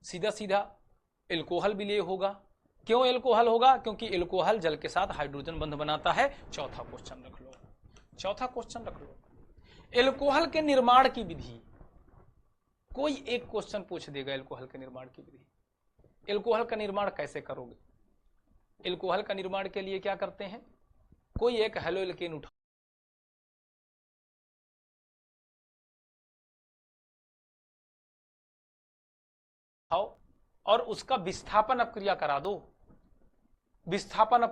Speaker 1: सीधा सीधा एल्कोहल विलेय होगा। क्यों एल्कोहल होगा? क्योंकि एल्कोहल जल के साथ हाइड्रोजन बंध बनाता है। चौथा क्वेश्चन रख लो, चौथा क्वेश्चन रख लो। एल्कोहल के निर्माण की विधि, कोई एक क्वेश्चन पूछ देगा एल्कोहल के निर्माण की विधि। एल्कोहल का निर्माण कैसे करोगे? एल्कोहल का निर्माण के लिए क्या करते हैं? कोई एक हेलो एल्केन उठाओ, और उसका विस्थापन अपक्रिया करा दो। विस्थापन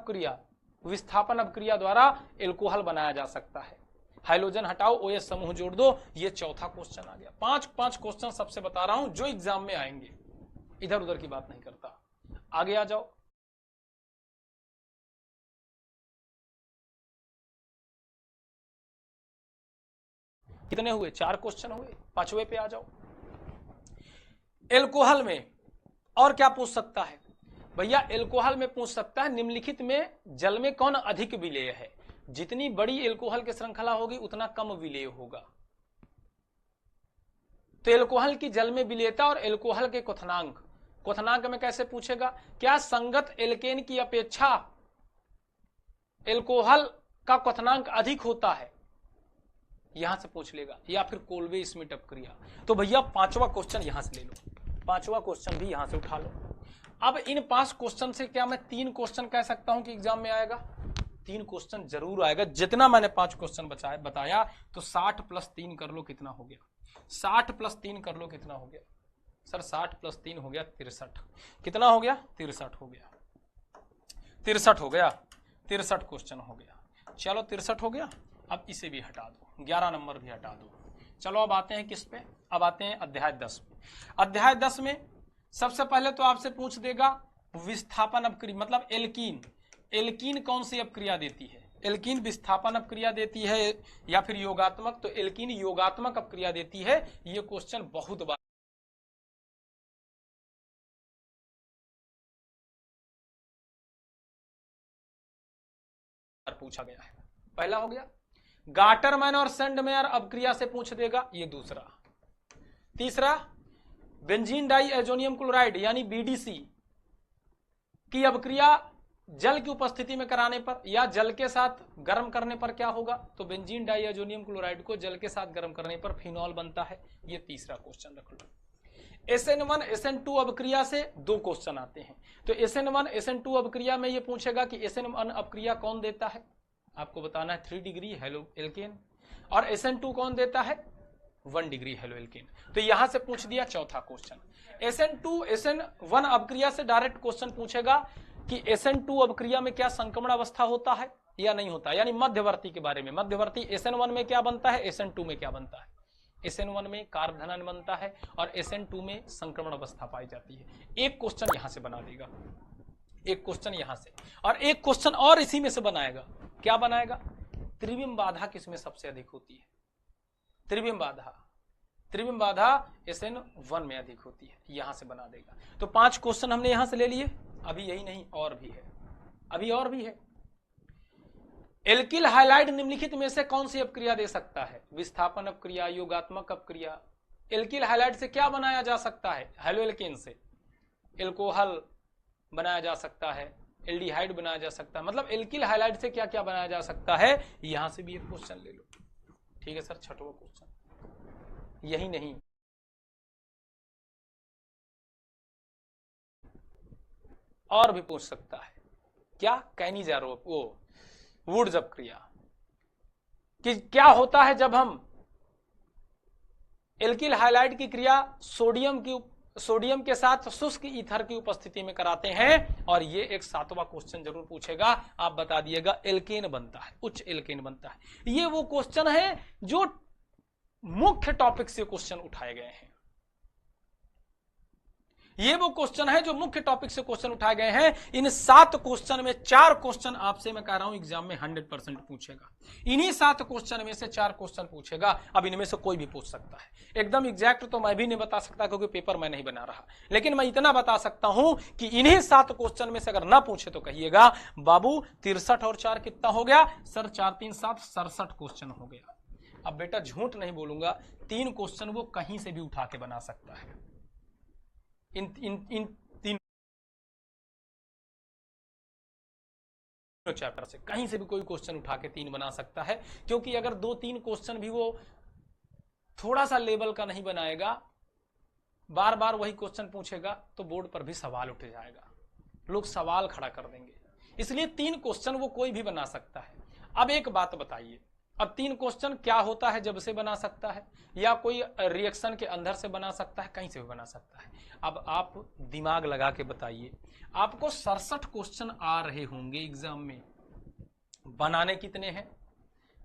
Speaker 1: अपक्रिया द्वारा एल्कोहल बनाया जा सकता है। हाइड्रोजन हटाओ, OH समूह जोड़ दो। ये चौथा क्वेश्चन आ गया। पांच क्वेश्चन सबसे बता रहा हूं जो एग्जाम में आएंगे, इधर उधर की बात नहीं करता। आगे आ जाओ। कितने हुए? 4 क्वेश्चन हुए। 5वें पे आ जाओ। एल्कोहल में और क्या पूछ सकता है भैया? एल्कोहल में पूछ सकता है, निम्नलिखित में जल में कौन अधिक विलेय है? जितनी बड़ी एल्कोहल की श्रृंखला होगी उतना कम विलेय होगा। तो एल्कोहल की जल में विलेयता और एल्कोहल के क्वथनांक में कैसे पूछेगा? क्या संगत एल्केन की अपेक्षा एल्कोहल का क्वथनांक अधिक होता है? यहां से पूछ लेगा। या फिर कोल्बे स्मिट अपक्रिया। तो भैया 5वां क्वेश्चन यहां से ले लो, 5वां क्वेश्चन भी यहां से उठा लो। अब इन 5 क्वेश्चन से क्या मैं 3 क्वेश्चन कह सकता हूं कि एग्जाम में आएगा? 3 क्वेश्चन जरूर आएगा। जितना मैंने 5 क्वेश्चन बताया तो 60 + 3 कर लो कितना हो गया, 60 + 3 कर लो कितना हो गया सर, 60 + 3 हो गया 63। कितना हो गया? 63 हो गया, 63 हो गया, 63 क्वेश्चन हो गया। चलो 63 हो गया, अब इसे भी हटा दो, 11 नंबर भी हटा दो। चलो अब आते हैं किस पे, अब आते हैं अध्याय 10 पे। अध्याय 10 में सबसे पहले तो आपसे पूछ देगा विस्थापन अपक्रिया, मतलब एल्कीन, एल्कीन कौन सी अपक्रिया देती है? एल्कीन विस्थापन अपक्रिया देती है या फिर योगात्मक? तो एल्कीन योगात्मक अपक्रिया देती है। ये क्वेश्चन बहुत बार पूछा गया है। पहला हो गया। गाटरमैन और सेंडमेयर अपक्रिया से पूछ देगा, ये दूसरा। तीसरा, बेंजीन डाई एजोनियम क्लोराइड यानी बीडीसी की अपक्रिया जल की उपस्थिति में कराने पर या जल के साथ गर्म करने पर क्या होगा? तो बेंजीन डाई एजोनियम क्लोराइड को जल के साथ गर्म करने पर फिनॉल बनता है। ये तीसरा क्वेश्चन रख लो। SN1 SN2 अपक्रिया से 2 क्वेश्चन आते हैं। तो SN1 SN2 अपक्रिया में ये पूछेगा कि SN1 अपक्रिया कौन देता है, आपको बताना है 3 डिग्री हेलो एल्केन, और SN2 कौन देता है 1 डिग्री हेलो एल्केन। तो यहां से पूछ दिया चौथा क्वेश्चन। SN2 SN1 अपक्रिया से डायरेक्ट क्वेश्चन पूछेगा कि SN2 अपक्रिया में क्या संक्रमण अवस्था होता है या नहीं होता, यानी मध्यवर्ती के बारे में। मध्यवर्ती SN1 में क्या बनता है, SN2 में क्या बनता है? SN1 में कार्बधनन बनता है और SN2 में संक्रमण अवस्था पाई जाती है। एक क्वेश्चन यहां से बना देगा, एक क्वेश्चन यहां से, और एक क्वेश्चन और इसी में से बनाएगा। क्या बनाएगा? त्रिविम बाधा किसमें सबसे अधिक होती है? त्रिविम बाधा, त्रिविम बाधा SN1 में अधिक होती है, यहां से बना देगा। तो 5 क्वेश्चन हमने यहां से ले लिए। अभी यही नहीं, और भी है, अभी और भी है। एल्किल हाइलाइड निम्नलिखित में से कौन सी अपक्रिया दे सकता है? विस्थापन अपक्रिया, योगात्मक अपक्रिया। एल्किल हाइलाइड से क्या बनाया जा सकता है? हेलो एल्केन से एल्कोहल बनाया जा सकता है, एल्डिहाइड बनाया जा सकता है। मतलब एल्किल हाइलाइड से क्या क्या बनाया जा सकता है, यहां से भी एक क्वेश्चन ले लो। ठीक है सर, छठवां क्वेश्चन। यही नहीं, और भी पूछ सकता है। क्या? कैनिजारोप, वो वुड्स अपक्रिया, कि क्या होता है जब हम एल्किल हाइलाइड की क्रिया सोडियम के साथ शुष्क ईथर की उपस्थिति में कराते हैं। और ये एक 7वां क्वेश्चन जरूर पूछेगा, आप बता दिएगा एल्केन बनता है, उच्च एल्केन बनता है। ये वो क्वेश्चन है जो मुख्य टॉपिक से क्वेश्चन उठाए गए हैं। ये वो क्वेश्चन है जो मुख्य टॉपिक से क्वेश्चन उठाए गए हैं। इन 7 क्वेश्चन में 4 क्वेश्चन आपसे मैं कह रहा हूं एग्जाम में 100% पूछेगा। इन्हीं 7 क्वेश्चन में से 4 क्वेश्चन पूछेगा। अब इनमें से कोई भी पूछ सकता है, एकदम एग्जैक्ट तो मैं भी नहीं बता सकता क्योंकि पेपर मैं नहीं बना रहा, लेकिन मैं इतना बता सकता हूं कि इन्हीं 7 क्वेश्चन में से अगर ना पूछे तो कहिएगा बाबू 63 और 4 कितना हो गया सर? 4 3 7 67 क्वेश्चन हो गया। अब बेटा झूठ नहीं बोलूंगा, 3 क्वेश्चन वो कहीं से भी उठा के बना सकता है। इन तीन चैप्टर से कहीं से भी कोई क्वेश्चन उठा के 3 बना सकता है। क्योंकि अगर 2-3 क्वेश्चन भी वो थोड़ा सा लेवल का नहीं बनाएगा, बार बार वही क्वेश्चन पूछेगा, तो बोर्ड पर भी सवाल उठ जाएगा, लोग सवाल खड़ा कर देंगे। इसलिए 3 क्वेश्चन वो कोई भी बना सकता है। अब एक बात बताइए, अब 3 क्वेश्चन क्या होता है जब से बना सकता है, या कोई रिएक्शन के अंदर से बना सकता है, कहीं से भी बना सकता है। अब आप दिमाग लगा के बताइए, आपको 67 क्वेश्चन आ रहे होंगे एग्जाम में, बनाने कितने हैं?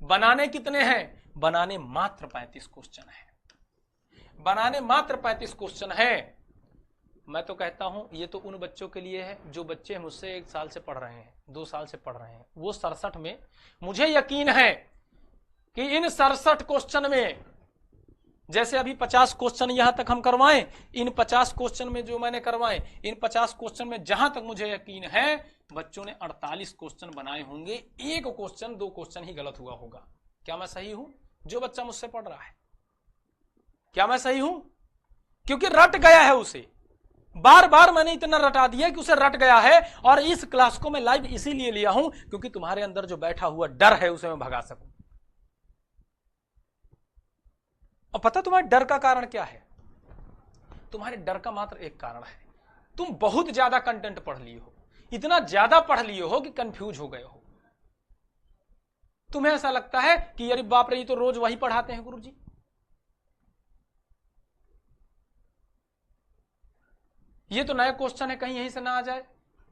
Speaker 1: बनाने कितने हैं? बनाने मात्र 35 क्वेश्चन है। बनाने मात्र 35 क्वेश्चन है। मैं तो कहता हूं ये तो उन बच्चों के लिए है जो बच्चे मुझसे 1 साल से पढ़ रहे हैं, 2 साल से पढ़ रहे हैं। वो 67 में मुझे यकीन है कि इन 67 क्वेश्चन में, जैसे अभी 50 क्वेश्चन यहां तक हम करवाएं, इन 50 क्वेश्चन में जो मैंने करवाएं, इन 50 क्वेश्चन में जहां तक मुझे यकीन है बच्चों ने 48 क्वेश्चन बनाए होंगे। 1 क्वेश्चन 2 क्वेश्चन ही गलत हुआ होगा। क्या मैं सही हूं? जो बच्चा मुझसे पढ़ रहा है, क्या मैं सही हूं? क्योंकि रट गया है उसे, बार बार मैंने इतना रटा दिया कि उसे रट गया है। और इस क्लास को मैं लाइव इसीलिए लिया हूं क्योंकि तुम्हारे अंदर जो बैठा हुआ डर है उसे मैं भगा सकूं। और पता तुम्हारे डर का कारण क्या है? तुम्हारे डर का मात्र एक कारण है, तुम बहुत ज्यादा कंटेंट पढ़ लिए हो, इतना ज्यादा पढ़ लिए हो कि कंफ्यूज हो गए हो। तुम्हें ऐसा लगता है कि अरे बाप रे ये तो रोज वही पढ़ाते हैं गुरुजी। ये तो नया क्वेश्चन है, कहीं यहीं से ना आ जाए।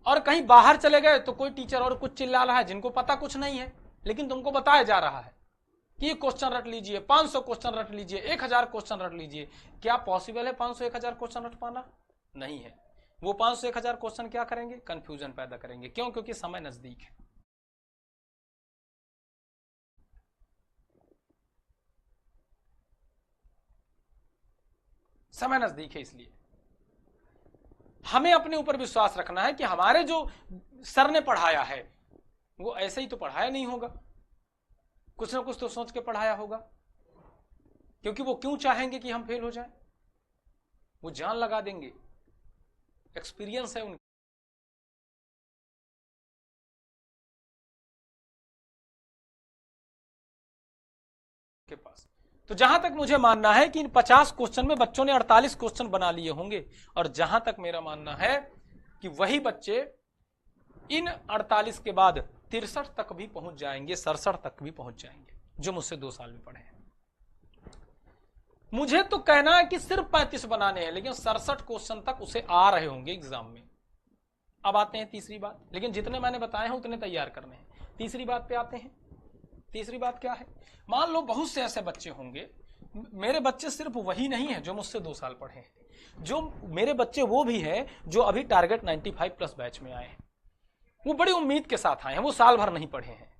Speaker 1: और कहीं बाहर चले गए तो कोई टीचर और कुछ चिल्ला रहा है जिनको पता कुछ नहीं है, लेकिन तुमको बताया जा रहा है कि ये क्वेश्चन रट लीजिए, 500 क्वेश्चन रट लीजिए, 1000 क्वेश्चन रट लीजिए। क्या पॉसिबल है 500 1000 क्वेश्चन रट पाना? नहीं है। वो 500 1000 क्वेश्चन क्या करेंगे? कंफ्यूजन पैदा करेंगे। क्यों? क्योंकि समय नजदीक है। समय नजदीक है, इसलिए हमें अपने ऊपर विश्वास रखना है कि हमारे जो सर ने पढ़ाया है वो ऐसे ही तो पढ़ाया नहीं होगा, कुछ ना कुछ तो सोच के पढ़ाया होगा। क्योंकि वो क्यों चाहेंगे कि हम फेल हो जाएं? वो जान लगा देंगे, एक्सपीरियंस है उनके पास। तो जहां तक मुझे मानना है कि इन 50 क्वेश्चन में बच्चों ने 48 क्वेश्चन बना लिए होंगे, और जहां तक मेरा मानना है कि वही बच्चे इन 48 के बाद 63 तक भी पहुंच जाएंगे, 67 तक भी पहुंच जाएंगे, जो मुझसे 2 साल में पढ़े हैं। मुझे तो कहना है कि सिर्फ 35 बनाने हैं, लेकिन 67 क्वेश्चन तक उसे आ रहे होंगे एग्जाम में। अब आते हैं तीसरी बात, लेकिन जितने मैंने बताए हैं उतने तैयार करने हैं। तीसरी बात पे आते हैं। तीसरी बात क्या है? मान लो बहुत से ऐसे बच्चे होंगे, मेरे बच्चे सिर्फ वही नहीं है जो मुझसे 2 साल पढ़े हैं, जो मेरे बच्चे वो भी हैं जो अभी टारगेट 95+ बैच में आए हैं। वो बड़ी उम्मीद के साथ आए हैं, वो साल भर नहीं पढ़े हैं।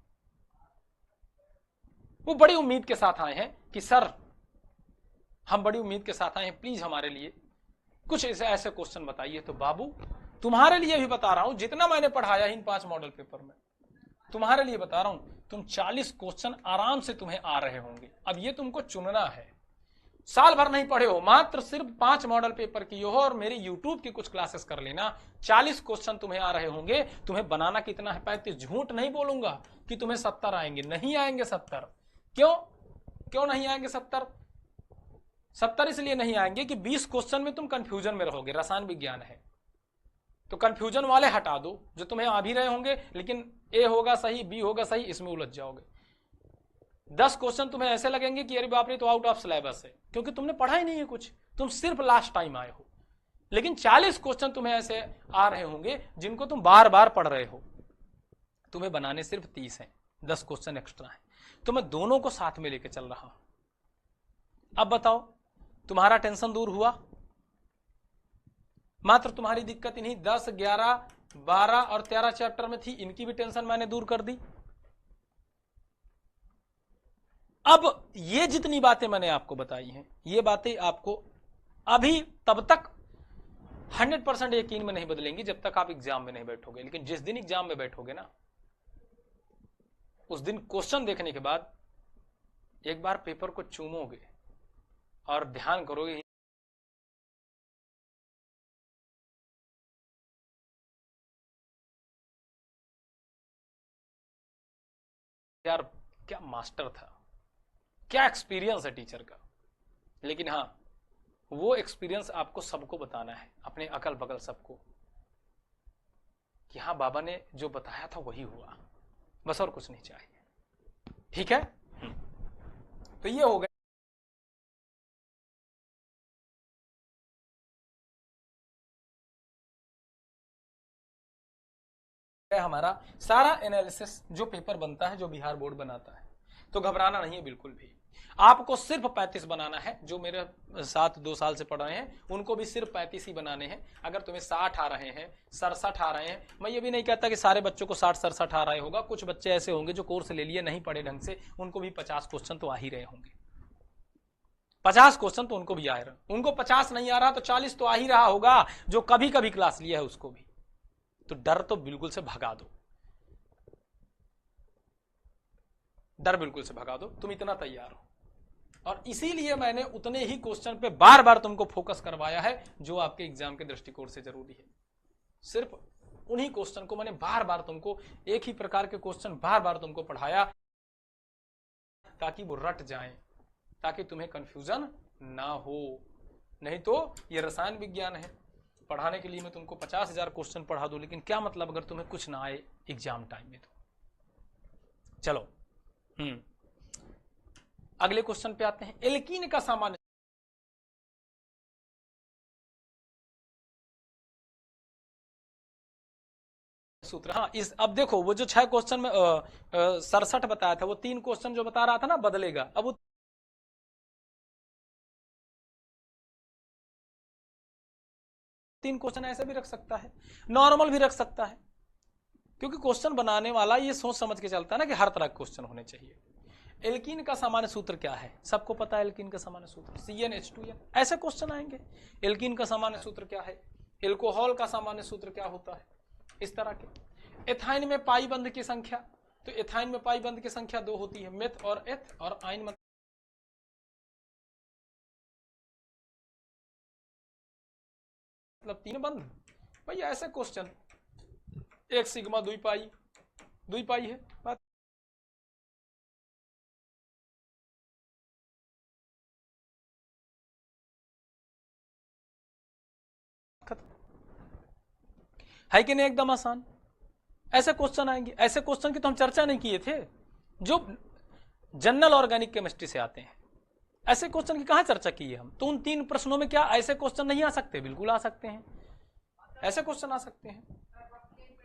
Speaker 1: वो बड़ी उम्मीद के साथ आए हैं कि सर हम बड़ी उम्मीद के साथ आए हैं, प्लीज हमारे लिए कुछ ऐसे क्वेश्चन बताइए। तो बाबू तुम्हारे लिए भी बता रहा हूं, जितना मैंने पढ़ाया इन 5 मॉडल पेपर में, तुम्हारे लिए बता रहा हूं, तुम 40 क्वेश्चन आराम से तुम्हें आ रहे होंगे। अब ये तुमको चुनना है। साल भर नहीं पढ़े हो, मात्र सिर्फ 5 मॉडल पेपर की हो और मेरी यूट्यूब की कुछ क्लासेस कर लेना, 40 क्वेश्चन तुम्हें आ रहे होंगे। तुम्हें बनाना कितना है? 35। झूठ नहीं बोलूंगा कि तुम्हें 70 आएंगे, नहीं आएंगे 70। क्यों नहीं आएंगे 70? 70 इसलिए नहीं आएंगे कि 20 क्वेश्चन में तुम कंफ्यूजन में रहोगे। रसायन विज्ञान है तो कंफ्यूजन वाले हटा दो, जो तुम्हें आ भी रहे होंगे लेकिन ए होगा सही, बी होगा सही, इसमें उलझ जाओगे। 10 क्वेश्चन तुम्हें ऐसे लगेंगे कि अरे बाप रे तो आउट ऑफ सिलेबस है, क्योंकि तुमने पढ़ा ही नहीं है कुछ, तुम सिर्फ लास्ट टाइम आए हो। लेकिन 40 क्वेश्चन तुम्हें ऐसे आ रहे होंगे जिनको तुम बार बार पढ़ रहे हो। तुम्हें बनाने सिर्फ 30 हैं, 10 क्वेश्चन एक्स्ट्रा है। तो मैं दोनों को साथ में लेके चल रहा हूं। अब बताओ, तुम्हारा टेंशन दूर हुआ? मात्र तुम्हारी दिक्कत इन्हीं 10, 11, 12 और 13 चैप्टर में थी, इनकी भी टेंशन मैंने दूर कर दी। अब ये जितनी बातें मैंने आपको बताई हैं, ये बातें आपको अभी तब तक 100% यकीन में नहीं बदलेंगी जब तक आप एग्जाम में नहीं बैठोगे। लेकिन जिस दिन एग्जाम में बैठोगे ना, उस दिन क्वेश्चन देखने के बाद एक बार पेपर को चूमोगे और ध्यान करोगे, यार क्या मास्टर था, क्या एक्सपीरियंस है टीचर का। लेकिन हाँ, वो एक्सपीरियंस आपको सबको बताना है, अपने अकल बगल सबको, कि हाँ बाबा ने जो बताया था वही हुआ, बस और कुछ नहीं चाहिए। ठीक है? तो ये हो गया हमारा सारा एनालिसिस जो पेपर बनता है, जो बिहार बोर्ड बनाता है। तो घबराना नहीं है बिल्कुल भी। आपको सिर्फ 35 बनाना है। जो मेरे साथ 2 साल से पढ़ रहे हैं उनको भी सिर्फ 35 ही बनाने हैं। अगर तुम्हें 60 आ रहे हैं, 67 आ रहे हैं, मैं ये भी नहीं कहता कि सारे बच्चों को 60-67 आ रहे होगा। कुछ बच्चे ऐसे होंगे जो कोर्स ले लिए, नहीं पढ़े ढंग से, उनको भी 50 क्वेश्चन तो आ ही रहे होंगे। 50 क्वेश्चन तो उनको भी आ रहा, उनको 50 नहीं आ रहा तो 40 तो आ ही रहा होगा, जो कभी कभी क्लास लिया है उसको भी। तो डर तो बिल्कुल से भगा दो, डर बिल्कुल से भगा दो, तुम इतना तैयार हो। और इसीलिए मैंने उतने ही क्वेश्चन पे बार बार तुमको फोकस करवाया है जो आपके एग्जाम के दृष्टिकोण से जरूरी है। सिर्फ उन्हीं क्वेश्चन को मैंने बार बार तुमको, एक ही प्रकार के क्वेश्चन बार बार तुमको पढ़ाया, ताकि वो रट जाएं, ताकि तुम्हें कंफ्यूजन ना हो। नहीं तो ये रसायन विज्ञान है, पढ़ाने के लिए मैं तुमको 50,000 क्वेश्चन पढ़ा दूं, लेकिन क्या मतलब अगर तुम्हें कुछ ना आए एग्जाम टाइम में। तो चलो अगले क्वेश्चन पे आते हैं। एल्कीन का सामान्य सूत्र, हाँ इस अब देखो वो जो 6 क्वेश्चन में 67 बताया था, वो 3 क्वेश्चन जो बता रहा था ना बदलेगा, अब वो 3 क्वेश्चन ऐसे भी रख सकता है, नॉर्मल भी रख सकता है, क्योंकि क्वेश्चन बनाने वाला ये सोच समझ के चलता है ना कि हर तरह के क्वेश्चन होने चाहिए। एल्कीन का सामान्य सूत्र क्या है, सबको पता है एल्कीन का सामान्य सूत्र CnH2n, ऐसे क्वेश्चन आएंगे। एल्कीन का सामान्य सूत्र क्या है, एल्कोहल का सामान्य सूत्र क्या होता है, इस तरह के। एथाइन में पाई बंध की संख्या, तो एथाइन में पाई बंध की संख्या 2 होती है, मेथ और एथ, और आइन मतलब 3 बंध। भाई ऐसे क्वेश्चन, 1 सिग्मा 2 पाई है बात। है कि नहीं, एकदम आसान। ऐसे क्वेश्चन आएंगे, ऐसे क्वेश्चन की तो हम चर्चा नहीं किए थे जो जनरल ऑर्गेनिक केमिस्ट्री से आते हैं, ऐसे क्वेश्चन की कहां चर्चा की है हम। तो उन 3 प्रश्नों में क्या ऐसे क्वेश्चन नहीं आ सकते, बिल्कुल आ सकते हैं, ऐसे क्वेश्चन आ सकते हैं।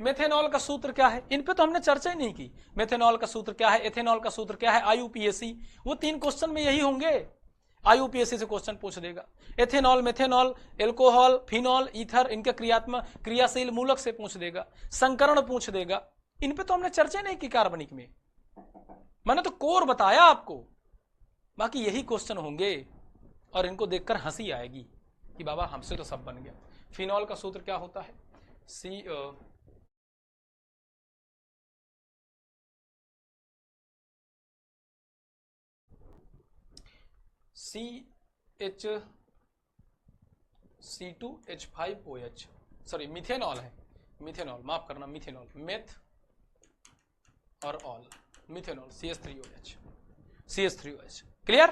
Speaker 1: मेथेनॉल का सूत्र क्या है, इन पे तो हमने चर्चा ही नहीं की। मेथेनॉल का सूत्र क्या है, एथेनॉल का सूत्र क्या है, IUPAC, वो 3 क्वेश्चन में यही होंगे। IUPAC से क्वेश्चन पूछ देगा। Ethanol, methanol, alcohol, phenol, ether, इनके क्रियाशील मूलक से पूछ देगा, संकरण पूछ देगा। इन पे तो हमने चर्चा नहीं की कार्बनिक में, मैंने तो कोर बताया आपको। बाकी यही क्वेश्चन होंगे और इनको देखकर हंसी आएगी कि बाबा हमसे तो सब बन गया। फिनॉल का सूत्र क्या होता है, CH2H5OH, सॉरी मिथेनॉल है, मिथेनॉल माफ करना, मिथेनॉल, मेथ और ऑल, मिथेनॉल CH3OH। क्लियर।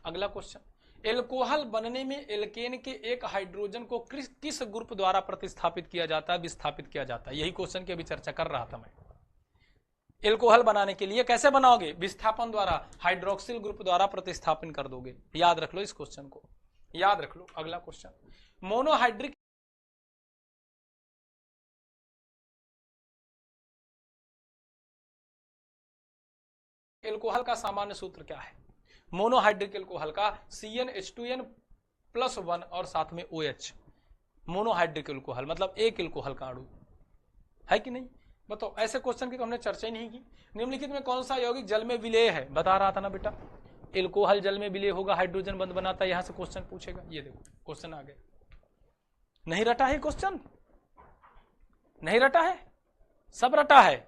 Speaker 1: अगला क्वेश्चन, एल्कोहल बनने में एल्केन के एक हाइड्रोजन को किस ग्रुप द्वारा प्रतिस्थापित किया जाता है, विस्थापित किया जाता है। यही क्वेश्चन की अभी चर्चा कर रहा था मैं। एल्कोहल बनाने के लिए कैसे बनाओगे, विस्थापन द्वारा, हाइड्रोक्सिल ग्रुप द्वारा प्रतिस्थापन कर दोगे। याद रख लो इस क्वेश्चन को, याद रख लो। अगला क्वेश्चन, मोनोहाइड्रिक एल्कोहल का सामान्य सूत्र क्या है। मोनोहाइड्रिक एल्कोहल का CnH2n+1 और साथ में OH। मोनोहाइड्रिक एल्कोहल मतलब एक एल्कोहल का अणु, है कि नहीं, बताओ। ऐसे क्वेश्चन की तो हमने चर्चा ही नहीं की। निम्नलिखित में कौन सा यौगिक जल में विलेय है, बता रहा था ना बेटा, एल्कोहल जल में विलेय होगा, हाइड्रोजन बंध बनाता है, यहां से क्वेश्चन पूछेगा। ये देखो क्वेश्चन आ गया। नहीं रटा है क्वेश्चन, नहीं रटा है, सब रटा है,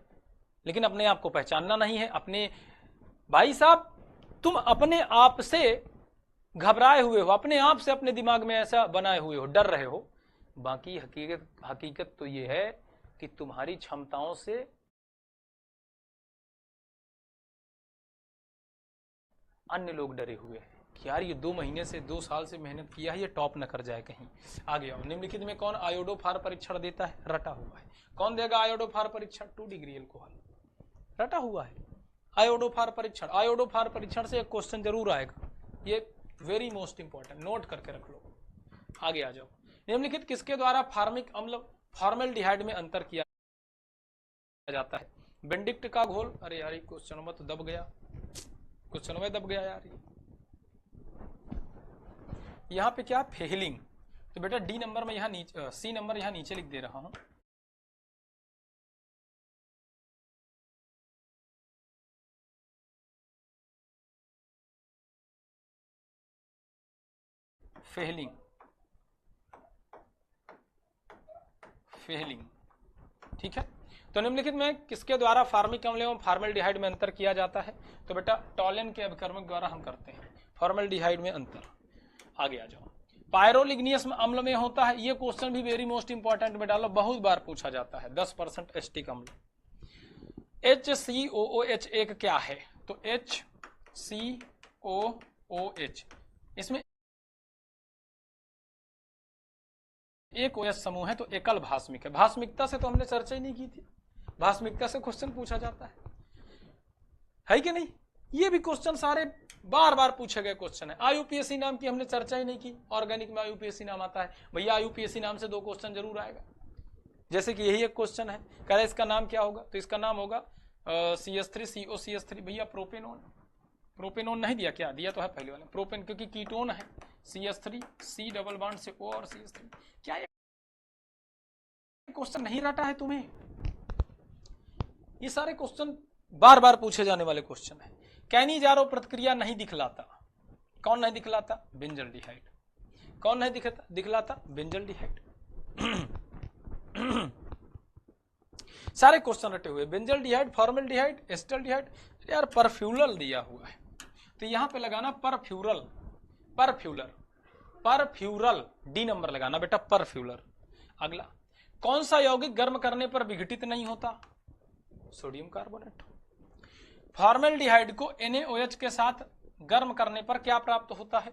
Speaker 1: लेकिन अपने आप को पहचानना नहीं है। अपने भाई साहब तुम अपने आप से घबराए हुए हो, अपने आप से अपने दिमाग में ऐसा बनाए हुए हो, डर रहे हो। बाकी हकीकत तो ये है कि तुम्हारी क्षमताओं से अन्य लोग डरे हुए हैं कि यार ये 2 महीने से 2 साल से मेहनत किया है, ये टॉप न कर जाए कहीं। आगे आओ। निम्नलिखित में कौन आयोडोफार परीक्षण देता है, रटा हुआ है। कौन देगा आयोडोफार परीक्षण, 2 डिग्री एल्कोहल, रटा हुआ है। आयोडोफार परीक्षण, आयोडोफार परीक्षण से एक क्वेश्चन जरूर आएगा, ये वेरी मोस्ट इंपॉर्टेंट, नोट करके रख लो। आगे आ जाओ। निम्नलिखित किसके द्वारा फार्मिक अम्ल फॉर्मेल्डिहाइड में अंतर किया जाता है। बेंडिक्ट का घोल, अरे यार क्वेश्चन में तो दब गया, क्वेश्चन में दब गया यार। यहाँ पे क्या, फेहलिंग, तो बेटा डी नंबर में यहाँ नीचे, सी नंबर यहाँ नीचे लिख दे रहा हूं। फेहलिंग, फेहलिंग, ठीक है। तो निम्नलिखित में किसके द्वारा फार्मिक अम्ल एवं फॉर्मेल्डिहाइड में अंतर किया जाता है, तो बेटा टॉलन के अभिकर्मक द्वारा हम करते हैं फॉर्मेल्डिहाइड में अंतर। आगे आ जाओ। पायरोलिग्नियस अम्ल में होता है, ये क्वेश्चन भी वेरी मोस्ट इंपॉर्टेंट में डालो, बहुत बार पूछा जाता है, 10% एस्टिक अम्ल। HCOOH एक क्या है, तो HCOOH, इसमें एक OH समूह है, तो एकल भास्मिक है। भास्मिकता से तो हमने चर्चा ही नहीं की थी, भास्मिकता से क्वेश्चन पूछा जाता है। है कि नहीं? ये भी क्वेश्चन सारे बार बार पूछे गए क्वेश्चन है। आईयूपीएससी नाम की हमने चर्चा ही नहीं की, ऑर्गेनिक में आईयूपीएससी नाम आता है भैया, आईयूपीएससी नाम से 2 क्वेश्चन जरूर आएगा। जैसे कि यही एक क्वेश्चन है, कह रहे इसका नाम क्या होगा, तो इसका नाम होगा CH3COCH3। भैया प्रोपेनोन, प्रोपेनोन नहीं दिया क्या? दिया तो है पहले वाले, प्रोपेन क्योंकि कीटोन है, CH3 C डबल बॉन्ड से O और CH3। क्या ये क्वेश्चन नहीं रटा है तुम्हें? ये सारे क्वेश्चन बार बार पूछे जाने वाले क्वेश्चन है। कैनिजारो प्रतिक्रिया नहीं दिखलाता, कौन नहीं दिखलाता? बेंजल्डिहाइड। कौन नहीं दिखलाता? बेंजल्डिहाइड। सारे क्वेश्चन रटे हुए, बेंजल्डिहाइड, फॉर्मल्डिहाइड, एस्टल्डिहाइड। यार परफ्यूरल दिया हुआ है तो यहां पे लगाना परफ्यूरल, परफ्यूलर, परफ्यूरल, डी नंबर लगाना बेटा, परफ्यूलर। अगला, कौन सा यौगिक गर्म करने पर विघटित नहीं होता? Sodium carbonate. फॉर्मल्डिहाइड को NaOH के साथ गर्म करने पर क्या प्राप्त होता है?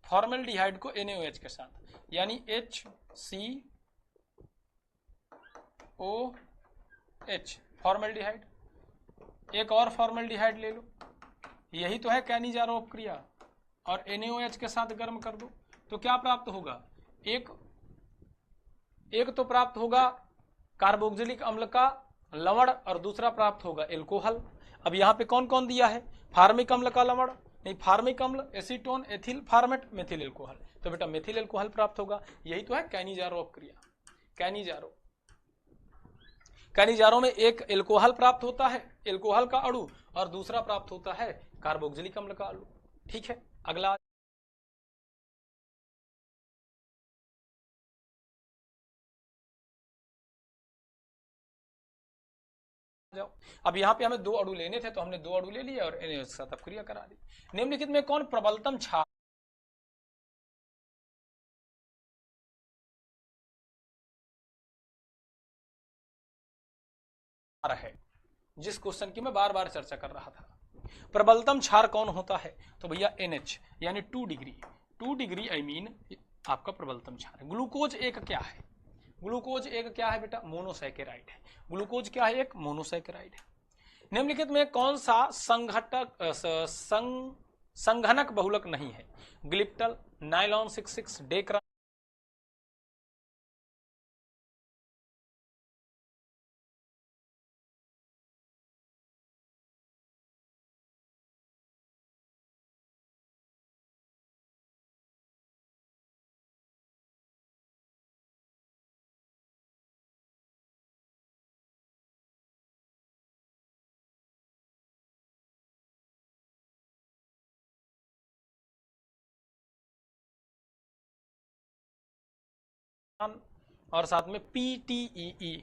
Speaker 1: फॉर्मल्डिहाइड को NaOH के साथ, यानी HCOH, फॉर्मल्डिहाइड। एक और फॉर्मल्डिहाइड ले लो, यही तो है कैनिजारो अपक्रिया, और NaOH के साथ गर्म कर दो तो क्या प्राप्त होगा? एक तो प्राप्त होगा कार्बोक्सिलिक अम्ल का लवण और दूसरा प्राप्त होगा एल्कोहल। अब यहाँ पे कौन कौन दिया है? फार्मिक अम्ल का लवण नहीं, फार्मिक अम्ल, acetone, ethyl format, methyl alcohol, तो बेटा मेथिल एल्कोहल प्राप्त होगा। यही तो है कैनिजारो अपक्रिया। कैनिजारो में एक एल्कोहल प्राप्त होता है, एल्कोहल का अणु, और दूसरा प्राप्त होता है कार्बोक्सिलिक अम्ल का अणु। ठीक है, अगला जाओ। अब यहाँ पे हमें 2 अणु लेने थे तो हमने 2 अणु ले लिए और NaOH के साथ अपक्रिया करा दी। निम्नलिखित में कौन प्रबलतम क्षार है, जिस क्वेश्चन की मैं बार बार चर्चा कर रहा था। प्रबलतम क्षार कौन होता है? तो भैया NH, यानी 2 डिग्री, 2 डिग्री आई मीन आपका प्रबलतम क्षार है। ग्लूकोज एक क्या है? ग्लूकोज एक क्या है बेटा? मोनोसैकेराइड है। ग्लूकोज क्या है? एक मोनोसैकेराइड है। निम्नलिखित में कौन सा संघनक बहुलक नहीं है? Glyptal, nylon 66, डेक्रा। और साथ में PTEE।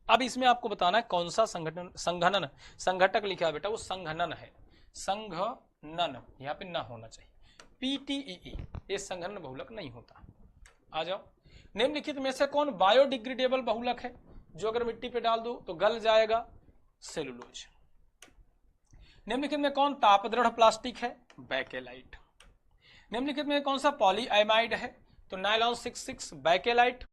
Speaker 1: अब इसमें आपको बताना है कौन सा संघनन, संघटक लिखा है बेटा, वो संघनन है, संघनन यहाँ पे ना होना चाहिए। PTEE ये संघनन बहुलक नहीं होता। आ जाओ, निम्नलिखित में से कौन बायोडिग्रेडेबल बहुलक है, जो अगर मिट्टी पे डाल दो तो गल जाएगा? सेलुलोज। निम्नलिखित में कौन तापदृढ़ प्लास्टिक है? बैकेलाइट। निम्नलिखित में कौन सा पॉलीएमाइड है? तो नाइलॉन 66, बैकेलाइट।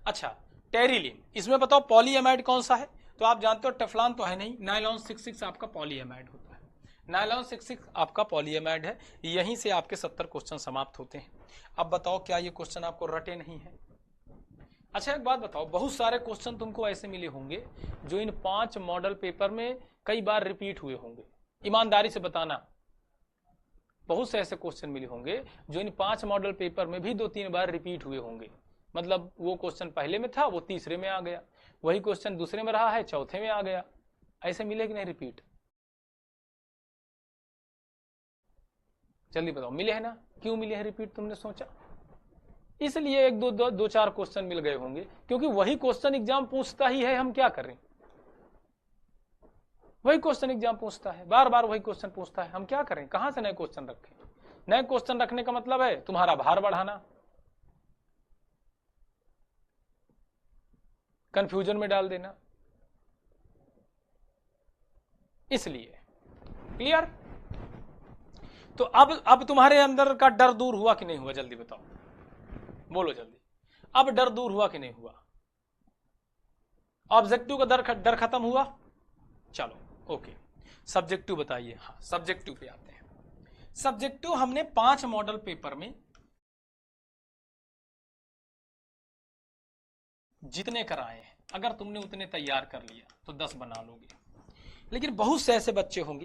Speaker 1: अच्छा, टेरिलीन, इसमें बताओ पॉलीएमाइड कौन सा है? तो आप जानते हो टेफ्लॉन तो है नहीं, नाइलॉन 66 आपका पॉलीएमाइड होता है। नाइलॉन 66 आपका पॉलीएमाइड है। यहीं से आपके 70 क्वेश्चन समाप्त होते हैं। अब बताओ क्या ये क्वेश्चन आपको रटे नहीं है? अच्छा एक बात बताओ, बहुत सारे क्वेश्चन तुमको ऐसे मिले होंगे जो इन 5 मॉडल पेपर में कई बार रिपीट हुए होंगे। ईमानदारी से बताना, बहुत से ऐसे क्वेश्चन मिले होंगे जो इन 5 मॉडल पेपर में भी 2-3 बार रिपीट हुए होंगे। मतलब वो क्वेश्चन पहले में था, वो तीसरे में आ गया, वही क्वेश्चन दूसरे में रहा है, चौथे में आ गया। ऐसे मिले कि नहीं रिपीट? जल्दी बताओ, मिले हैं ना? क्यों मिले हैं रिपीट तुमने सोचा? इसलिए 1-2-4 क्वेश्चन मिल गए होंगे, क्योंकि वही क्वेश्चन एग्जाम पूछता ही है। हम क्या करें? वही क्वेश्चन एग्जाम पूछता है, बार बार वही क्वेश्चन पूछता है। हम क्या करें? कहां से नए क्वेश्चन रखें? नए क्वेश्चन रखने का मतलब है तुम्हारा भार बढ़ाना, कंफ्यूजन में डाल देना। इसलिए क्लियर? तो अब तुम्हारे अंदर का डर दूर हुआ कि नहीं हुआ? जल्दी बताओ, बोलो जल्दी। अब डर दूर हुआ कि नहीं हुआ? ऑब्जेक्टिव का डर खत्म हुआ? चलो ओके, सब्जेक्टिव बताइए। हाँ सब्जेक्टिव पे आते हैं। सब्जेक्टिव हमने 5 मॉडल पेपर में जितने कराए हैं, अगर तुमने उतने तैयार कर लिया तो 10 बना लोगे। लेकिन बहुत से ऐसे बच्चे होंगे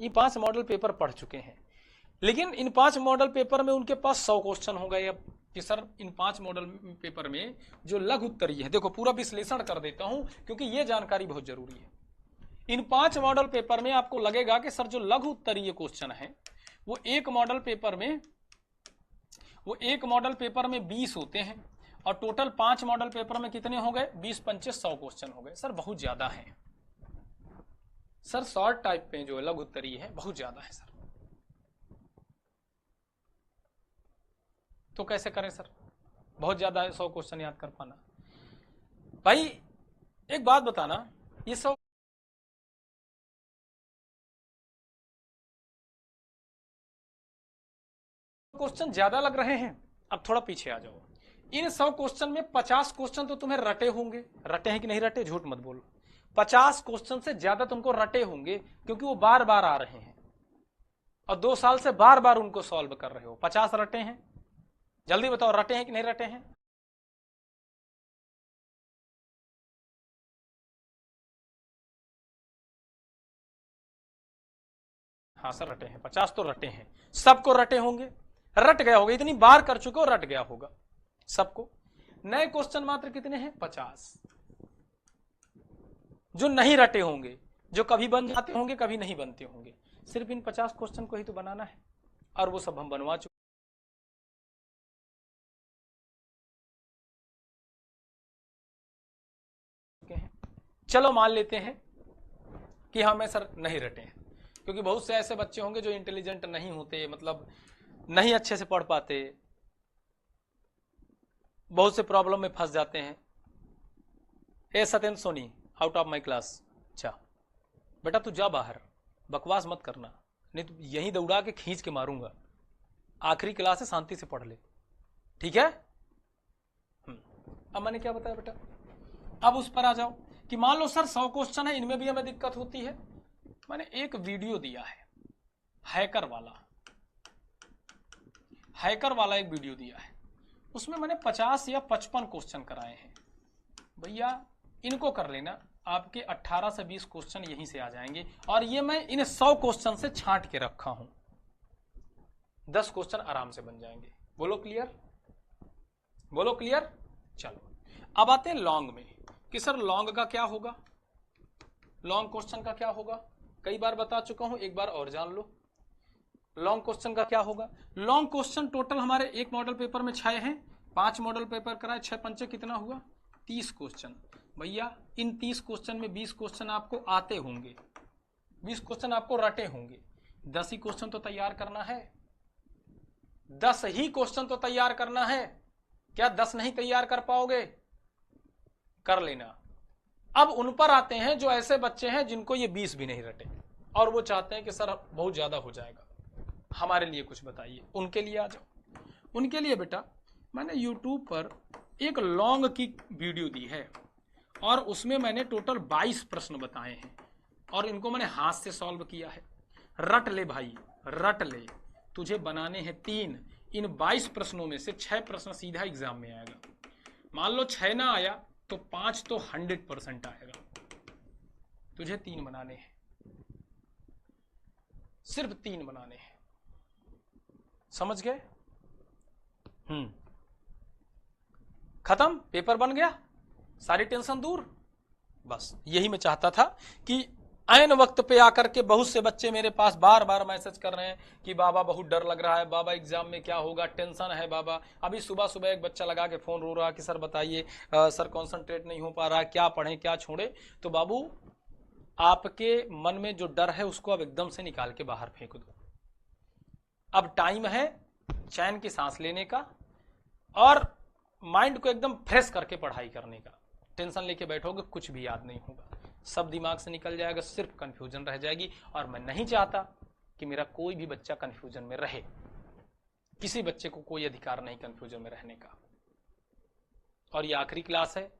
Speaker 1: ये 5 मॉडल पेपर पढ़ चुके हैं, लेकिन इन 5 मॉडल पेपर में उनके पास 100 क्वेश्चन हो गए। अब कि सर इन 5 मॉडल पेपर में जो लघु उत्तरीय है, देखो पूरा विश्लेषण कर देता हूं क्योंकि यह जानकारी बहुत जरूरी है। इन 5 मॉडल पेपर में आपको लगेगा कि सर जो लघु उत्तरीय क्वेश्चन है वो एक मॉडल पेपर में 20 होते हैं, और टोटल 5 मॉडल पेपर में कितने हो गए? 20 पंचे 100 क्वेश्चन हो गए। सर बहुत ज्यादा है सर, शॉर्ट टाइप पे जो लघु उत्तरीय है बहुत ज्यादा है सर, तो कैसे करें सर? बहुत ज्यादा है 100 क्वेश्चन याद कर पाना। भाई एक बात बताना, ये 100 क्वेश्चन ज्यादा लग रहे हैं? अब थोड़ा पीछे आ जाओ। इन 100 क्वेश्चन में 50 क्वेश्चन तो तुम्हें रटे होंगे। रटे हैं कि नहीं रटे? झूठ मत बोलो। 50 क्वेश्चन से ज्यादा तुमको रटे होंगे क्योंकि वो बार बार आ रहे हैं और 2 साल से बार बार उनको सॉल्व कर रहे हो। 50 रटे हैं? जल्दी बताओ, रटे हैं कि नहीं रटे हैं? हाँ सर रटे हैं, 50 तो रटे हैं। सबको रटे होंगे, रट गया होगा, इतनी बार कर चुके हो, रट गया होगा सबको। नए क्वेश्चन मात्र कितने हैं? 50। जो नहीं रटे होंगे, जो कभी बन जाते होंगे कभी नहीं बनते होंगे, सिर्फ इन 50 क्वेश्चन को ही तो बनाना है, और वो सब हम बनवा चुके हैं। चलो मान लेते हैं कि हमें सर नहीं रटे हैं, क्योंकि बहुत से ऐसे बच्चे होंगे जो इंटेलिजेंट नहीं होते, मतलब नहीं अच्छे से पढ़ पाते, बहुत से प्रॉब्लम में फंस जाते हैं। ए Satyendra Soni out of my class. अच्छा बेटा तू जा बाहर, बकवास मत करना, नहीं तो यहीं दौड़ा के खींच के मारूंगा। आखिरी क्लास है, शांति से पढ़ ले, ठीक है? अब मैंने क्या बताया बेटा? अब उस पर आ जाओ कि मान लो सर 100 क्वेश्चन है, इनमें भी हमें दिक्कत होती है। मैंने एक वीडियो दिया है हैकर वाला एक वीडियो दिया है, उसमें मैंने 50 या 55 क्वेश्चन कराए हैं। भैया इनको कर लेना, आपके 18 से 20 क्वेश्चन यहीं से आ जाएंगे, और ये मैं इन 100 क्वेश्चन से छांट के रखा हूं। 10 क्वेश्चन आराम से बन जाएंगे। बोलो क्लियर? बोलो क्लियर? चलो अब आते हैं लॉन्ग में कि सर लॉन्ग का क्या होगा, लॉन्ग क्वेश्चन का क्या होगा। कई बार बता चुका हूं, एक बार और जान लो। लॉन्ग क्वेश्चन का क्या होगा? लॉन्ग क्वेश्चन टोटल हमारे एक मॉडल पेपर में 6 हैं, 5 मॉडल पेपर कराए, 6 पंचे कितना हुआ? 30 क्वेश्चन। भैया इन 30 क्वेश्चन में 20 क्वेश्चन आपको आते होंगे, 20 क्वेश्चन आपको रटे होंगे। 10 ही क्वेश्चन तो तैयार करना है, 10 ही क्वेश्चन तो तैयार करना है। क्या 10 नहीं तैयार कर पाओगे? कर लेना। अब उन पर आते हैं जो ऐसे बच्चे हैं जिनको ये 20 भी नहीं रटे और वो चाहते हैं कि सर बहुत ज्यादा हो जाएगा, हमारे लिए कुछ बताइए। उनके लिए आ जाओ। उनके लिए बेटा मैंने YouTube पर एक लॉन्ग की वीडियो दी है और उसमें मैंने टोटल 22 प्रश्न बताए हैं और इनको मैंने हाथ से सॉल्व किया है। रट ले भाई, रट ले, तुझे बनाने हैं 3। इन 22 प्रश्नों में से 6 प्रश्न सीधा एग्जाम में आएगा। मान लो 6 ना आया तो 5 तो 100% आएगा। तुझे 3 बनाने हैं, सिर्फ 3 बनाने हैं। समझ गए? खत्म, पेपर बन गया, सारी टेंशन दूर। बस यही मैं चाहता था कि ऐन वक्त पे आकर के बहुत से बच्चे मेरे पास बार बार मैसेज कर रहे हैं कि बाबा बहुत डर लग रहा है, बाबा एग्जाम में क्या होगा, टेंशन है बाबा। अभी सुबह सुबह एक बच्चा लगा के फोन रो रहा कि सर बताइए सर कंसंट्रेट नहीं हो पा रहा, क्या पढ़ें क्या छोड़े। तो बाबू आपके मन में जो डर है उसको अब एकदम से निकाल के बाहर फेंक दो। अब टाइम है चैन की सांस लेने का और माइंड को एकदम फ्रेश करके पढ़ाई करने का। टेंशन लेके बैठोगे कुछ भी याद नहीं होगा, सब दिमाग से निकल जाएगा, सिर्फ कंफ्यूजन रह जाएगी। और मैं नहीं चाहता कि मेरा कोई भी बच्चा कंफ्यूजन में रहे, किसी बच्चे को कोई अधिकार नहीं कंफ्यूजन में रहने का। और ये आखिरी क्लास है।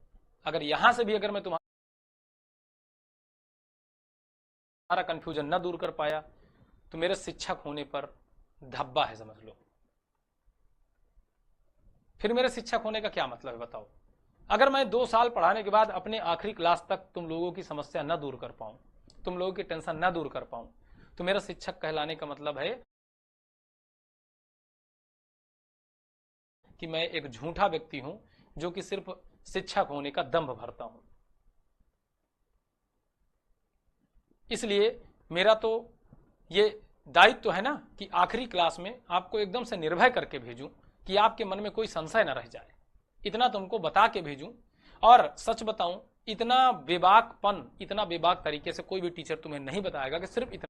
Speaker 1: अगर यहां से भी अगर मैं तुम्हारा कंफ्यूजन न दूर कर पाया तो मेरे शिक्षक होने पर धब्बा है, समझ लो। फिर मेरे शिक्षक होने का क्या मतलब है बताओ? अगर मैं 2 साल पढ़ाने के बाद अपने आखिरी क्लास तक तुम लोगों की समस्या न दूर कर पाऊं, तुम लोगों की टेंशन न दूर कर पाऊं, तो मेरा शिक्षक कहलाने का मतलब है कि मैं एक झूठा व्यक्ति हूं जो कि सिर्फ शिक्षक होने का दंभ भरता हूं। इसलिए मेरा तो ये दायित्व तो है ना कि आखिरी क्लास में आपको एकदम से निर्भय करके भेजूं कि आपके मन में कोई संशय न रह जाए, इतना तुमको बता के भेजूं। और सच बताऊं, इतना बेबाक तरीके से कोई भी टीचर तुम्हें नहीं बताएगा कि सिर्फ इतना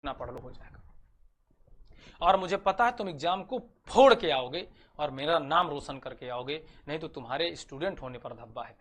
Speaker 1: पढ़ लो हो जाएगा। और मुझे पता है तुम एग्जाम को फोड़ के आओगे और मेरा नाम रोशन करके आओगे, नहीं तो तुम्हारे स्टूडेंट होने पर धब्बा है।